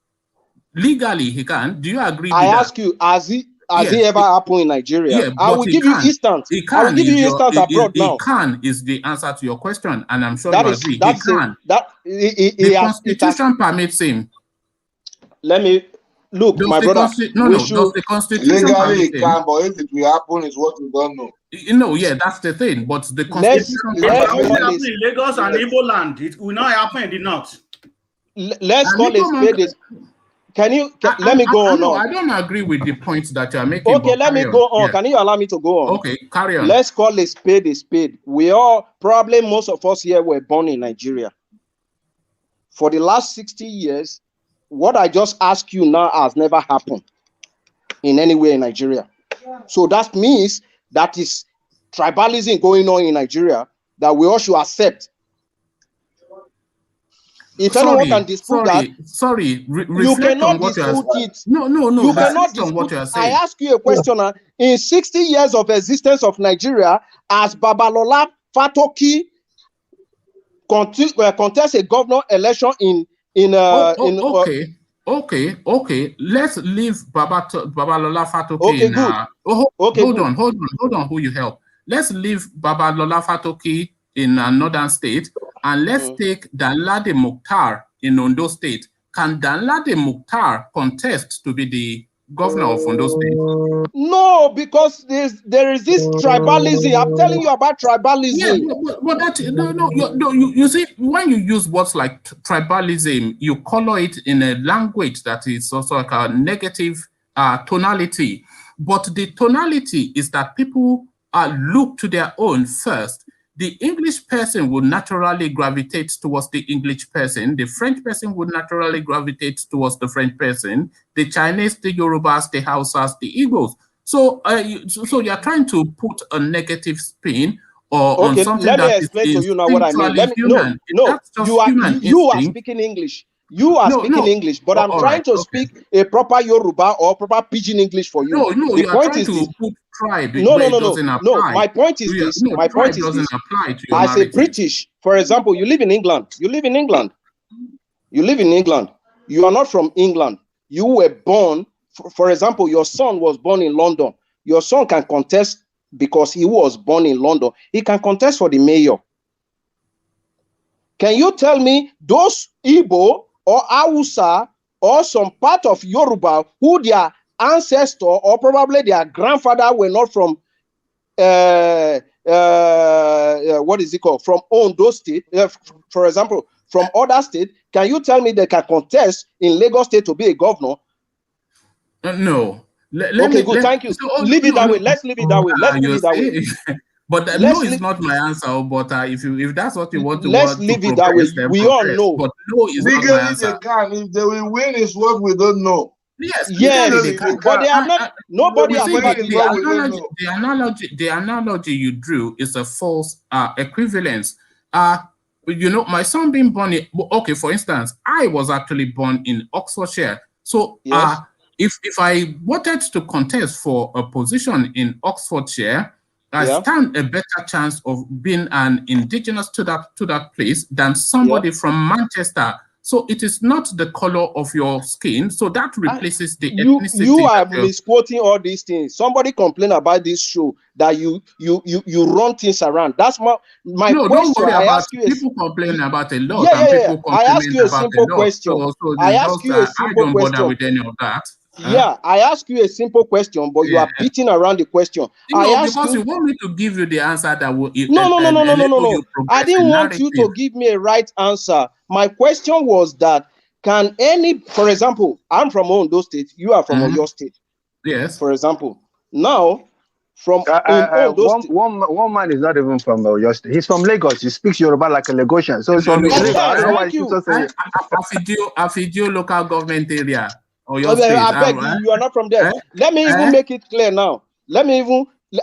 he can. Do you agree with that? I ask you, has he ever happened in Nigeria? Yeah, I will give you instance. I will give you instance abroad now. He can is the answer to your question, and I'm sure that you is, agree. That's he can. The Constitution permits him. Let me look, my brother. Does the Constitution legally it can, but if it will happen, is what we don't know. No, yeah, that's the thing. But the Constitution in Lagos and Igbo land, it will not happen in the north. Let's call it spade. Let me go on. No, I don't agree with the points that you are making. Okay, let me go on. Yeah. Can you allow me to go on? Okay, carry on. Let's call a spade a spade. Most of us here were born in Nigeria. For the last 60 years, what I just asked you now has never happened in any way in Nigeria. So that means that is tribalism going on in Nigeria that we all should accept. If anyone can dispute that, you cannot dispute it. No. You cannot dispute what you are saying. I ask you a question. In 60 years of existence of Nigeria, as Babalola Fatoki contest a governor election Okay. Let's leave Babalola Fatoki. Okay, good. Hold on. Who you help? Let's leave Babalola Fatoki in northern state, and let's take Danladi Mukhtar in Ondo State. Can Danladi Mukhtar contest to be the governor of Ondo State? No, because there is this tribalism. I'm telling you about tribalism. Yeah, but that you see, when you use words like tribalism, you color it in a language that is also like a negative tonality. But the tonality is that people look to their own first. The English person would naturally gravitate towards the English person. The French person would naturally gravitate towards the French person. The Chinese, the Yorubas, the Hausas, the Igbos. So, you're trying to put a negative spin on something that is. Let me explain to you now what I mean. You are speaking English. You are speaking English, but I'm trying to speak a proper Yoruba or proper Pidgin English for you. No, the point is to put tribe. No. My point is this. My point is this. As a British, for example, you live in England. You are not from England. You were born. For example, your son was born in London. Your son can contest because he was born in London. He can contest for the mayor. Can you tell me those Igbo or Hausa or some part of Yoruba who their ancestor or probably their grandfather were not from what is it called, from Ondo State, for example, from other state? Can you tell me they can contest in Lagos State to be a governor? No. Thank you. Leave it that way. Let's leave it that way. But no is not my answer. But if that's what you want to, let's leave it that way. We all know. But no is not my answer. If they will win, is what we don't know. Yes, but they are not. Nobody has the analogy you drew is a false equivalence. My son being born in, for instance, I was actually born in Oxfordshire. So if I wanted to contest for a position in Oxfordshire, I stand a better chance of being an indigenous to that place than somebody from Manchester. So it is not the color of your skin. So that replaces the ethnicity. You are misquoting all these things. Somebody complained about this show that you run things around. That's my question. Don't worry about people complaining about a lot. I ask you a simple question. I ask you a simple question. I don't bother with any of that. I ask you a simple question, but you are beating around the question. Because you want me to give you the answer that will. No. I didn't want you to give me a right answer. My question was that for example, I'm from Ondo State, you are from Oyo State. Yes. For example, now, from one man is not even from Oyo State. He's from Lagos. He speaks Yoruba like a Lagosian. So he's from Lagos. I don't know why you keep saying Afidio local government area. Oyo State. I beg you, you are not from there. Let me even make it clear now.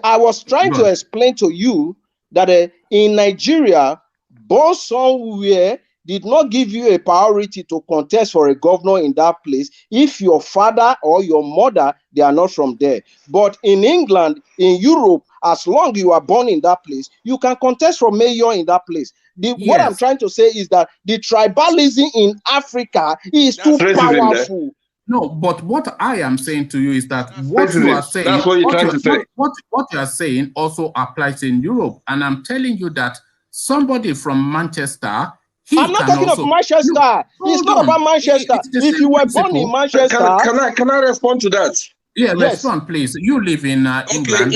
I was trying to explain to you that in Nigeria, born somewhere did not give you a priority to contest for a governor in that place if your father or your mother, they are not from there. But in England, in Europe, as long as you are born in that place, you can contest for mayor in that place. What I'm trying to say is that the tribalism in Africa is too powerful. No, but what I am saying to you is that what you are saying, that's what you're trying to say. What you are saying also applies in Europe. And I'm telling you that somebody from Manchester, I'm not talking of Manchester. It's not about Manchester. If you were born in Manchester, can I respond to that? Yeah, respond, please. You live in England.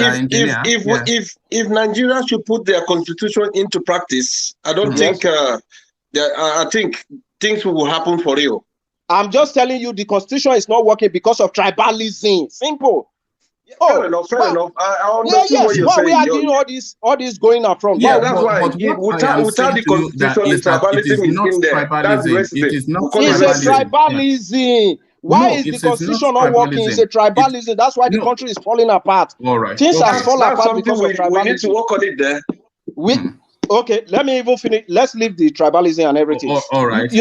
If Nigeria should put their constitution into practice, I don't think I think things will happen for real. I'm just telling you, the constitution is not working because of tribalism. Simple. Fair enough. I understand what you're saying. Why are we arguing all this going on from? Yeah, that's why. Without the constitution, tribalism is in there. That's racism. It is not It's a tribalism. Why is the constitution not working? It's a tribalism. That's why the country is falling apart. All right. Things are falling apart because of tribalism. We need to work on it there. Okay, let me even finish. Let's leave the tribalism and everything. All right.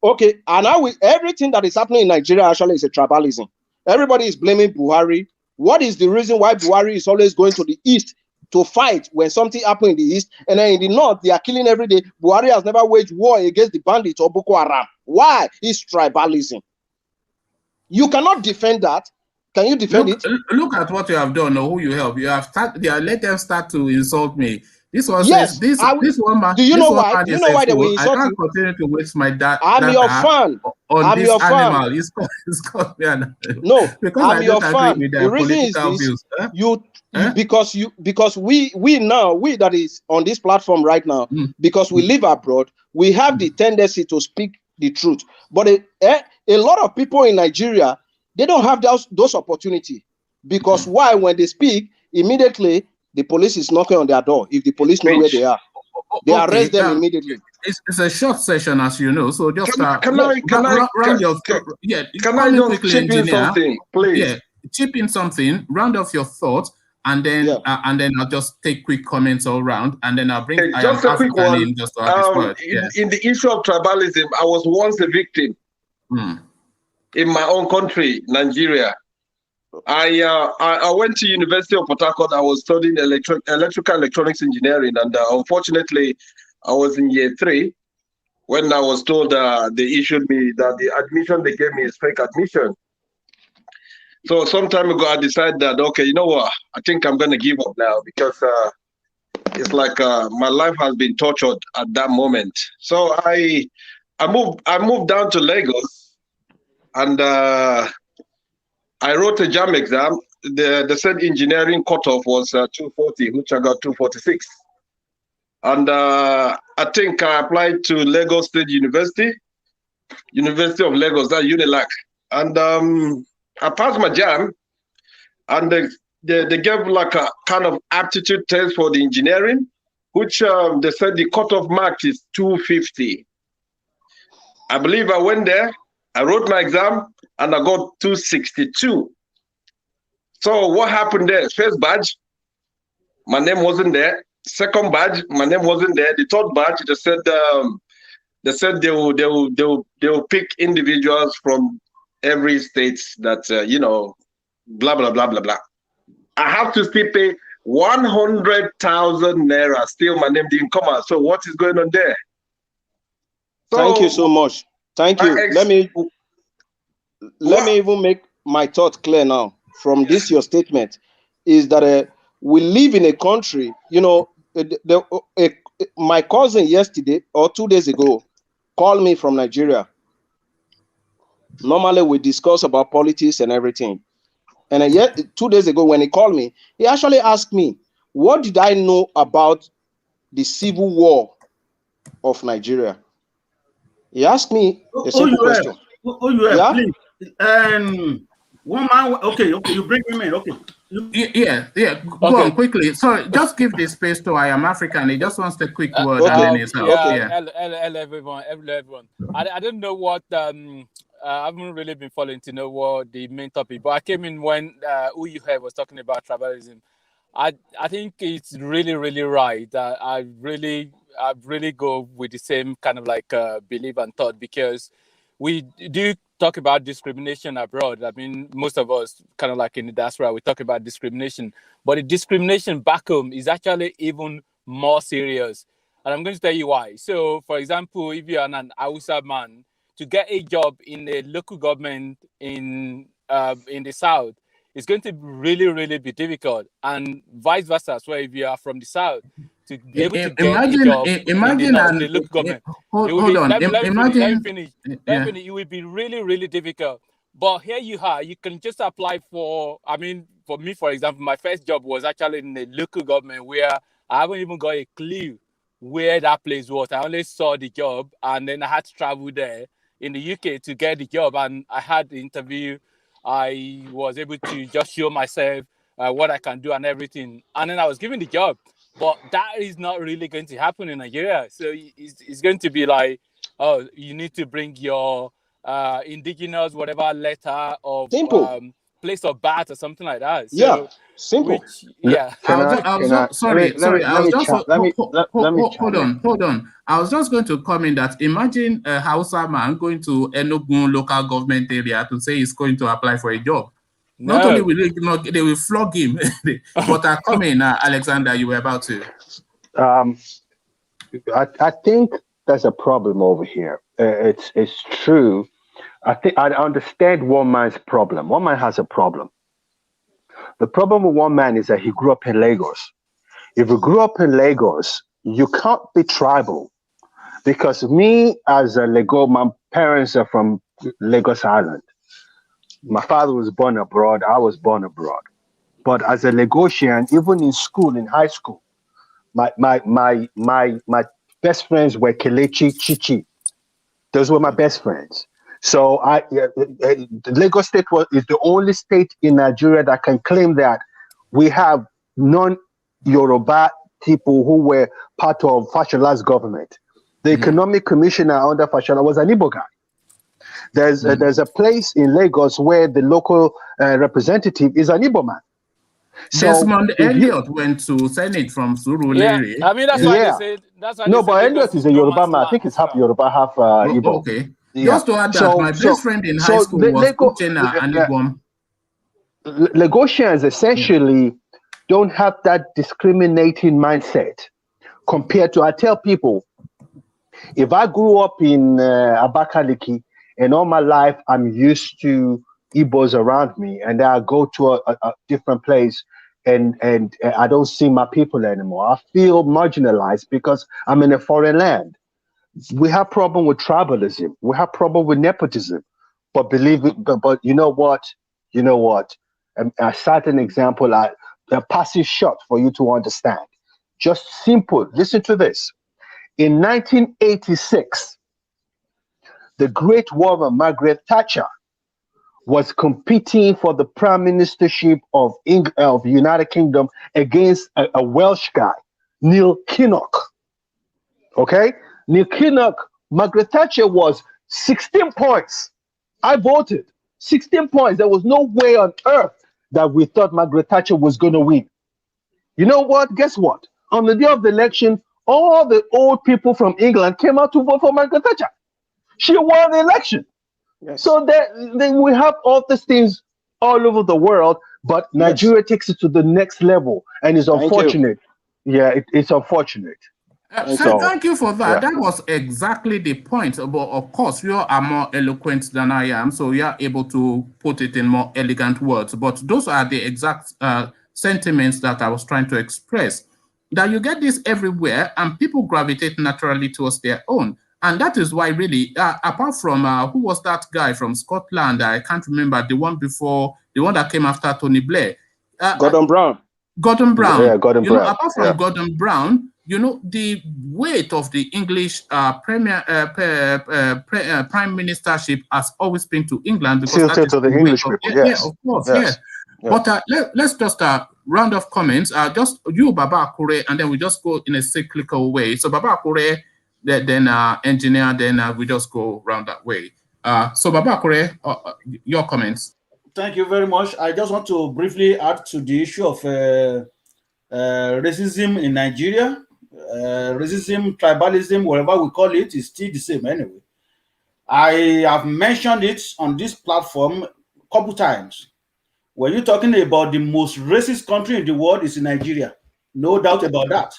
Okay, and now everything that is happening in Nigeria actually is a tribalism. Everybody is blaming Buhari. What is the reason why Buhari is always going to the east to fight when something happens in the east, and then in the north they are killing every day? Buhari has never waged war against the bandits or Boko Haram. Why? It's tribalism. You cannot defend that. Can you defend it? Look at what you have done or who you help. You have let them start to insult me. This one says this one man. Do you know why? Do you know why they will insult you? I can't continue to waste my data. I'm your fan. I'm your fan. It's called me an no, because I'm your fan. The reason is this, because we that is on this platform right now, because we live abroad, we have the tendency to speak the truth. But a lot of people in Nigeria, they don't have those opportunities. Because why? When they speak, immediately the police is knocking on their door. If the police know where they are, they arrest them immediately. It's a short session, as you know. So just can I chip in something, please? Yeah, chip in something. Round off your thoughts, and then I'll just take quick comments all around, and then I'll bring just a quick one. In the issue of tribalism, I was once a victim in my own country, Nigeria. I went to University of Port Harcourt. I was studying electrical electronics engineering, and unfortunately, I was in year 3 when I was told they issued me that the admission they gave me is fake admission. So some time ago, I decided that, okay, you know what? I think I'm going to give up now because it's like my life has been tortured at that moment. So I moved down to Lagos, and I wrote a JAM exam. They said engineering cutoff was 240, which I got 246. And I think I applied to Lagos State University of Lagos, that UNILAC. And I passed my JAM, and they gave like a kind of aptitude test for the engineering, which they said the cutoff mark is 250. I believe I went there, I wrote my exam, and I got 262. So what happened there? First badge, my name wasn't there. Second badge, my name wasn't there. The third badge, they said they will pick individuals from every state that blah blah blah blah blah. I have to still pay 100,000 naira. Still, my name didn't come out. So what is going on there? So, thank you so much. Thank you. Let me even make my thought clear now. From this, your statement is that we live in a country, my cousin yesterday or 2 days ago called me from Nigeria. Normally, we discuss about politics and everything. And yet, 2 days ago, when he called me, he actually asked me, what did I know about the civil war of Nigeria? He asked me a simple question. Please. One man, okay, you bring him in, okay. Yeah. Go on quickly. Sorry, just give the space to I Am African. He just wants a quick word and then it's out. Hello, everyone. I don't know what I haven't really been following to know what the main topic, but I came in when who you heard was talking about tribalism. I think it's really right. I really go with the same kind of like belief and thought, because we do talk about discrimination abroad. I mean, most of us kind of like in the diaspora, we talk about discrimination, but the discrimination back home is actually even more serious. And I'm going to tell you why. So, for example, if you're an Hausa man, to get a job in a local government in the South, it's going to really be difficult. And vice versa as well, if you are from the South, to be able to get a job in the local government. Let me finish. It will be really difficult. But here you are, you can just apply for, I mean, for me, for example, my first job was actually in the local government, where I haven't even got a clue where that place was. I only saw the job, and then I had to travel there in the UK to get the job, and I had the interview. I was able to just show myself what I can do and everything, and then I was given the job. But that is not really going to happen in Nigeria. So it's going to be like, oh, you need to bring your indigenous whatever letter of place of birth or something like that. So, simple. Hold on. I was just going to comment that imagine a Hausa man going to Enugu local government area to say he's going to apply for a job. No. Not only will they will flog him, but coming, Alexander, you were about to. I think there's a problem over here. It's true. I think I understand one man's problem. One man has a problem. The problem with one man is that he grew up in Lagos. If you grew up in Lagos, you can't be tribal, because me as a Lagos, my parents are from Lagos Island. My father was born abroad. I was born abroad. But as a Lagosian, even in school, in high school, my best friends were Kelechi, Chichi. Those were my best friends. So the Lagos State is the only state in Nigeria that can claim that we have non-Yoruba people who were part of Fashola's government. The economic commissioner under Fashola was an Igbo guy. There's a place in Lagos where the local representative is an Igbo man. So Desmond Elliott went to Senate from Surulere. Yeah, I mean that's why they said. That's why no, but Elliott is a Yoruba man. I think it's half Yoruba, half Igbo. Okay. Yeah. Just to add that, my best friend in high school was Uchenna and Igbo. Lagosians essentially don't have that discriminating mindset compared to. I tell people, if I grew up in Abakaliki, and all my life, I'm used to Igbos around me, and then I go to a different place, and I don't see my people anymore. I feel marginalized because I'm in a foreign land. We have problem with tribalism. We have problem with nepotism. But believe it, but you know what? I cite an example, a passive shot for you to understand. Just simple. Listen to this. In 1986. The great woman, Margaret Thatcher, was competing for the prime ministership of United Kingdom against a Welsh guy, Neil Kinnock. Okay? Neil Kinnock, Margaret Thatcher was 16 points. I voted 16 points. There was no way on earth that we thought Margaret Thatcher was going to win. You know what? Guess what? On the day of the election, all the old people from England came out to vote for Margaret Thatcher. She won the election. Yes. So then we have all these things all over the world, but Nigeria takes it to the next level, and it's unfortunate. Yeah, it's unfortunate. So thank you for that. Yeah. That was exactly the point. But of course, you are more eloquent than I am, so you are able to put it in more elegant words. But those are the exact sentiments that I was trying to express. That you get this everywhere, and people gravitate naturally towards their own. And that is why, really, apart from who was that guy from Scotland? I can't remember, the one that came after Tony Blair. Gordon Brown. Gordon Brown. Yeah, Gordon Brown. Apart from Gordon Brown, the weight of the English prime ministership has always been to England, because to the English people. Yes. Yeah, of course. Yes. Yes. But let's just round off comments. Just you, Baba Akure, and then we just go in a cyclical way. So Baba Akure, then engineer, then we just go round that way. So Baba Akure, your comments. Thank you very much. I just want to briefly add to the issue of racism in Nigeria. Racism, tribalism, whatever we call it, is still the same anyway. I have mentioned it on this platform a couple times. When you're talking about the most racist country in the world, is in Nigeria. No doubt about that.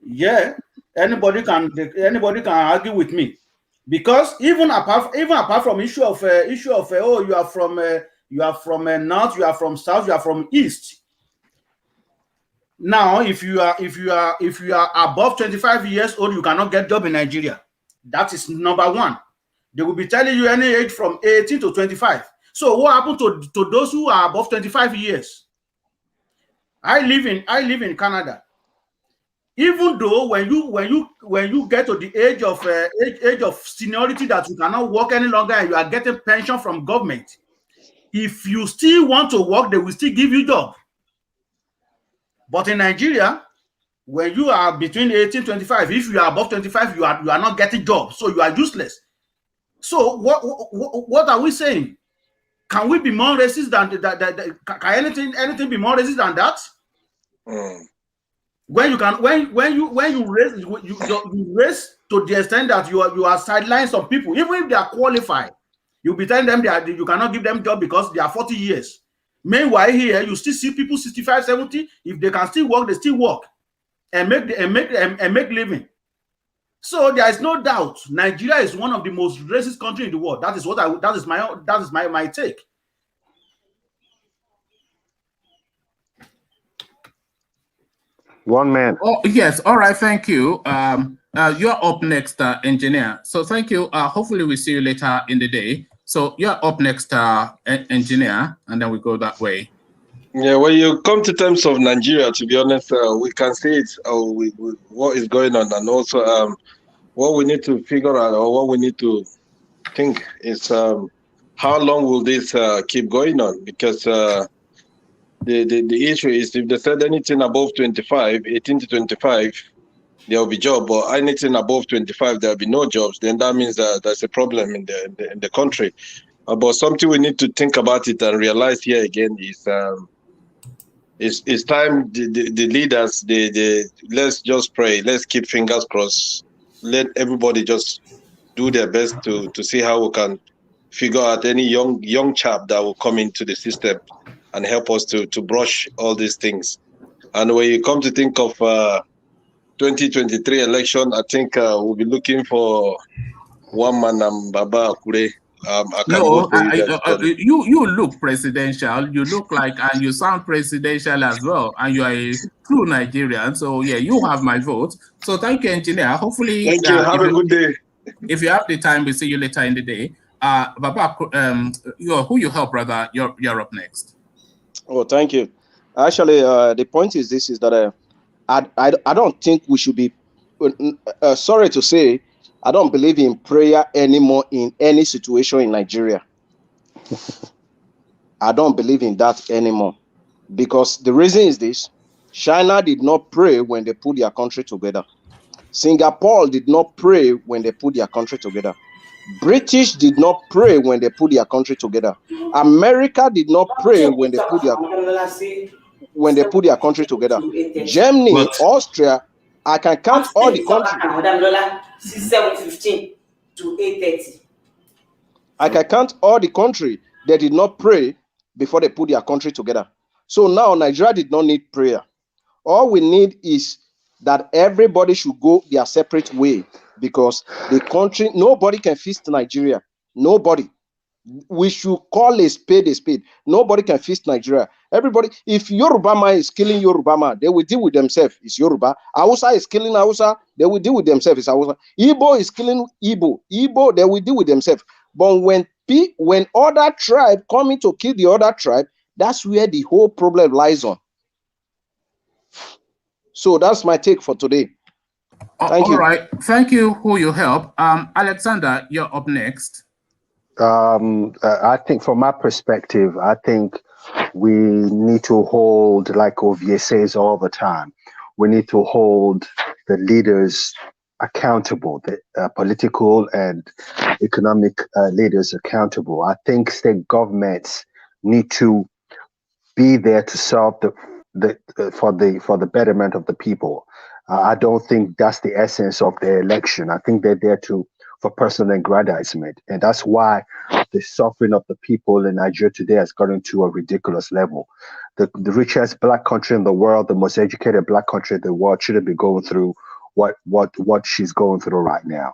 Yeah, anybody can argue with me, because even apart from issue of oh, you are from north, you are from south, you are from east. Now, if you are above 25 years old, you cannot get job in Nigeria. That is number one. They will be telling you any age from 18 to 25. So what happened to those who are above 25 years? I live in Canada. Even though when you get to the age of seniority that you cannot work any longer and you are getting pension from government, if you still want to work, they will still give you job. But in Nigeria, when you are between 18 and 25, if you are above 25, you are not getting job, so you are useless. So what are we saying? Can we be more racist than that? Can anything be more racist than that? When you raise to the extent that you are sideline some people, even if they are qualified, you'll be telling them you cannot give them job because they are 40 years. Meanwhile, here you still see people 65, 70. If they can still work, they still work and make living. So there is no doubt Nigeria is one of the most racist countries in the world. That is my take. One man. Oh yes, all right, thank you. You're up next, engineer. So thank you. Hopefully we see you later in the day. So you're up next, engineer, and then we go that way. Yeah, when you come to terms of Nigeria, to be honest, we can see it. What is going on, and also what we need to figure out, or what we need to think is how long will this keep going on? Because the issue is, if they said anything above 25, 18 to 25, there will be job, but anything above 25, there will be no jobs. Then that means that there's a problem in the country. But something we need to think about it and realize here again is it's time the leaders, let's just pray, let's keep fingers crossed, let everybody just do their best to see how we can figure out any young chap that will come into the system and help us to brush all these things. And when you come to think of 2023 election, I think we'll be looking for one man, Baba Akure. You look presidential. You look like, and you sound presidential as well. And you are a true Nigerian. So yeah, you have my vote. So thank you, engineer. Hopefully, thank you. Have a good day. If you have the time, we'll see you later in the day. Baba, who you help, brother? You're up next. Oh, thank you. Actually, the point is this: is that I don't think we should be. Sorry to say, I don't believe in prayer anymore in any situation in Nigeria. I don't believe in that anymore, because the reason is this: China did not pray when they put their country together. Singapore did not pray when they put their country together. British did not pray when they put their country together. America did not pray when they put their country together. Germany, Austria, I can count all the countries. 7:15 to 8:30. I can count all the countries that did not pray before they put their country together. So now Nigeria did not need prayer. All we need is that everybody should go their separate way, because the country, nobody can fix Nigeria. Nobody. We should call a spade a spade. Nobody can fix Nigeria. Everybody, if Yoruba man is killing Yoruba man, they will deal with themselves. It's Yoruba. Hausa is killing Hausa, they will deal with themselves. It's Hausa. Igbo is killing Igbo. Igbo, they will deal with themselves. But when other tribe coming to kill the other tribe, that's where the whole problem lies on. So that's my take for today. Thank you. All right. Thank you, who you help. Alexander, you're up next. I think from my perspective, I think We need to hold, like Ovie says all the time, we need to hold the leaders accountable, the political and economic leaders accountable. I think state governments need to be there to serve for the betterment of the people. I don't think that's the essence of the election. I think they're there for personal aggrandizement, and that's why the suffering of the people in Nigeria today has gotten to a ridiculous level. The richest black country in the world, the most educated black country in the world, shouldn't be going through what she's going through right now.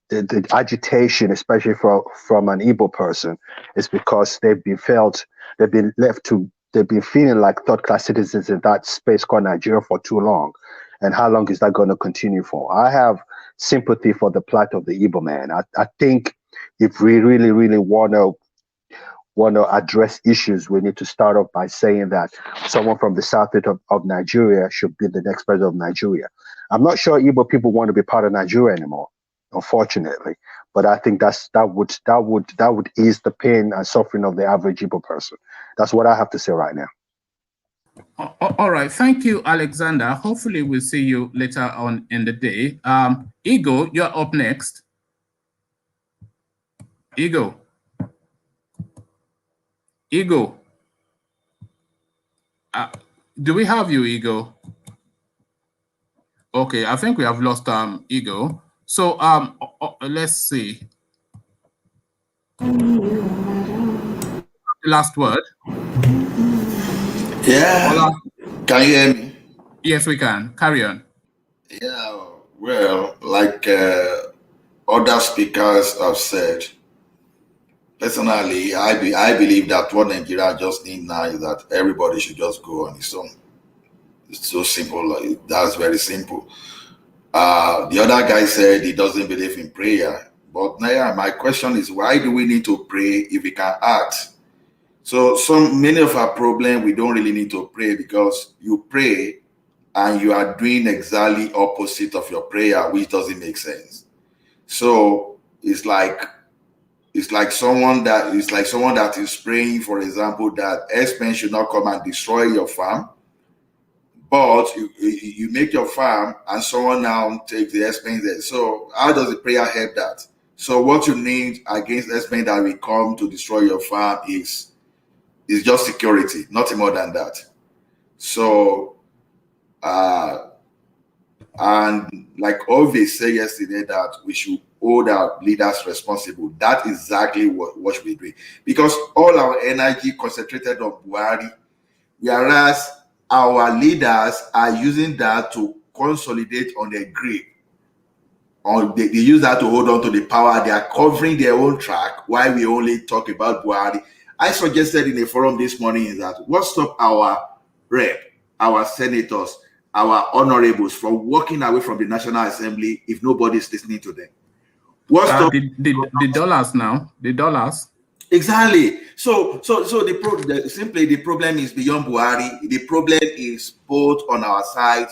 The agitation, especially from an Igbo person, is because they've been feeling like third-class citizens in that space called Nigeria for too long. And how long is that going to continue for? I have sympathy for the plight of the Igbo man. I think if we really, really want to address issues, we need to start off by saying that someone from the south of Nigeria should be the next president of Nigeria. I'm not sure Igbo people want to be part of Nigeria anymore, unfortunately. But I think that would ease the pain and suffering of the average Igbo person. That's what I have to say right now. All right, thank you, Alexander. Hopefully we'll see you later on in the day. Igbo, you're up next. Igbo. Do we have you, Igbo? Okay, I think we have lost Igbo. So let's see. Last word. Yeah. Hola. Can you hear me? Yes, we can. Carry on. Yeah. Well, like other speakers have said, personally, I believe that what Nigeria just needs now is that everybody should just go on its own. It's so simple. That's very simple. The other guy said he doesn't believe in prayer. But now my question is, why do we need to pray if we can act? So many of our problems, we don't really need to pray, because you pray and you are doing exactly opposite of your prayer, which doesn't make sense. So it's like someone that is praying, for example, that X-Men should not come and destroy your farm. But you make your farm and someone now takes the X-Men there. So how does the prayer help that? So what you need against X-Men that will come to destroy your farm is just security, nothing more than that. So and like Ovie said yesterday, that we should hold our leaders responsible. That is exactly what we're doing, because all our energy concentrated on Buhari, whereas our leaders are using that to consolidate on their grip. Or they use that to hold on to the power. They are covering their own track while we only talk about Buhari. I suggested in a forum this morning is that what stopped our rep, our senators, our honorables from walking away from the National Assembly if nobody is listening to them? What stopped the dollars now? The dollars. Exactly. So the problem is beyond Buhari. The problem is both on our side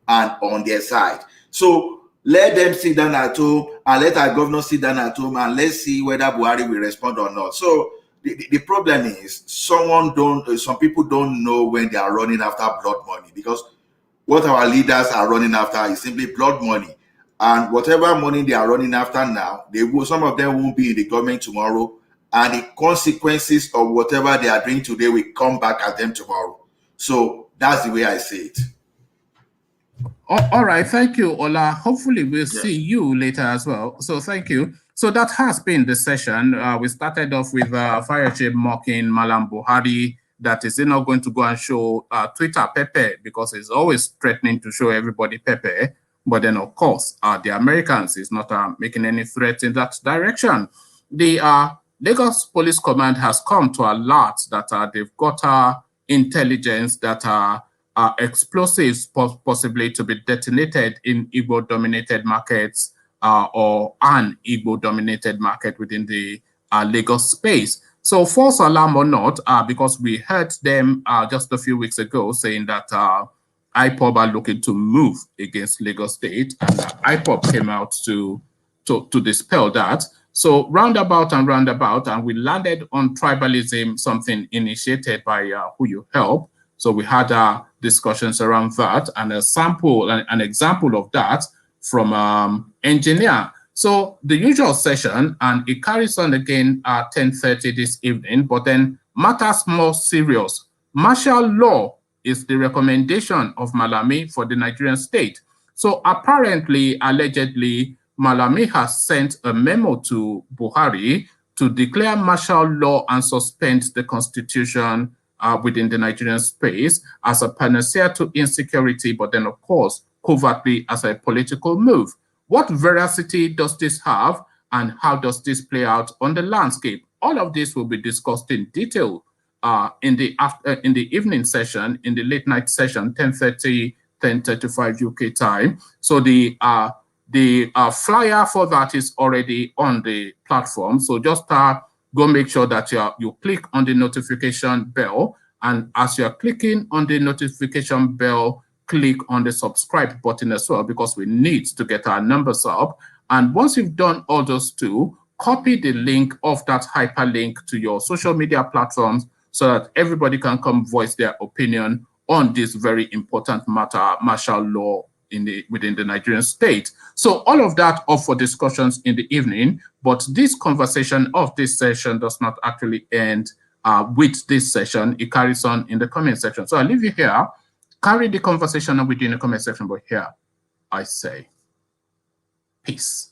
and on their side. So let them sit down at home and let our governor sit down at home, and let's see whether Buhari will respond or not. So the problem is some people don't know when they are running after blood money, because what our leaders are running after is simply blood money. And whatever money they are running after now, some of them won't be in the government tomorrow, and the consequences of whatever they are doing today will come back at them tomorrow. So that's the way I see it. All right, thank you, Ola. Hopefully we'll see you later as well. So thank you. So that has been the session. We started off with Fayose mocking Malam Buhari, that is not going to go and show Twitter Pepe, because it's always threatening to show everybody Pepe. But then, of course, the Americans is not making any threat in that direction. The Lagos Police Command has come to alert that they've got intelligence that explosives possibly to be detonated in Igbo-dominated markets or an Igbo-dominated market within the Lagos space. So false alarm or not, because we heard them just a few weeks ago saying that IPOB are looking to move against Lagos State, and IPOB came out to dispel that. So roundabout and roundabout, and we landed on tribalism, something initiated by Who You Help. So we had discussions around that, and a sample, an example of that from Engineer. So the usual session, and it carries on again at 10:30 this evening, but then matters more serious. Martial law is the recommendation of Malami for the Nigerian state. So apparently, allegedly, Malami has sent a memo to Buhari to declare martial law and suspend the constitution within the Nigerian space as a panacea to insecurity, but then, of course, covertly as a political move. What veracity does this have, and how does this play out on the landscape? All of this will be discussed in detail in the evening session, in the late night session, 10:30, 10:35 UK time. So the flyer for that is already on the platform. So just go make sure that you click on the notification bell, and as you're clicking on the notification bell, click on the subscribe button as well, because we need to get our numbers up. And once you've done all those two, copy the link of that hyperlink to your social media platforms so that everybody can come voice their opinion on this very important matter, martial law within the Nigerian state. So all of that up for discussions in the evening, but this conversation of this session does not actually end with this session. It carries on in the comment section. So I'll leave you here. Carry the conversation on within the comment section, but here I say peace.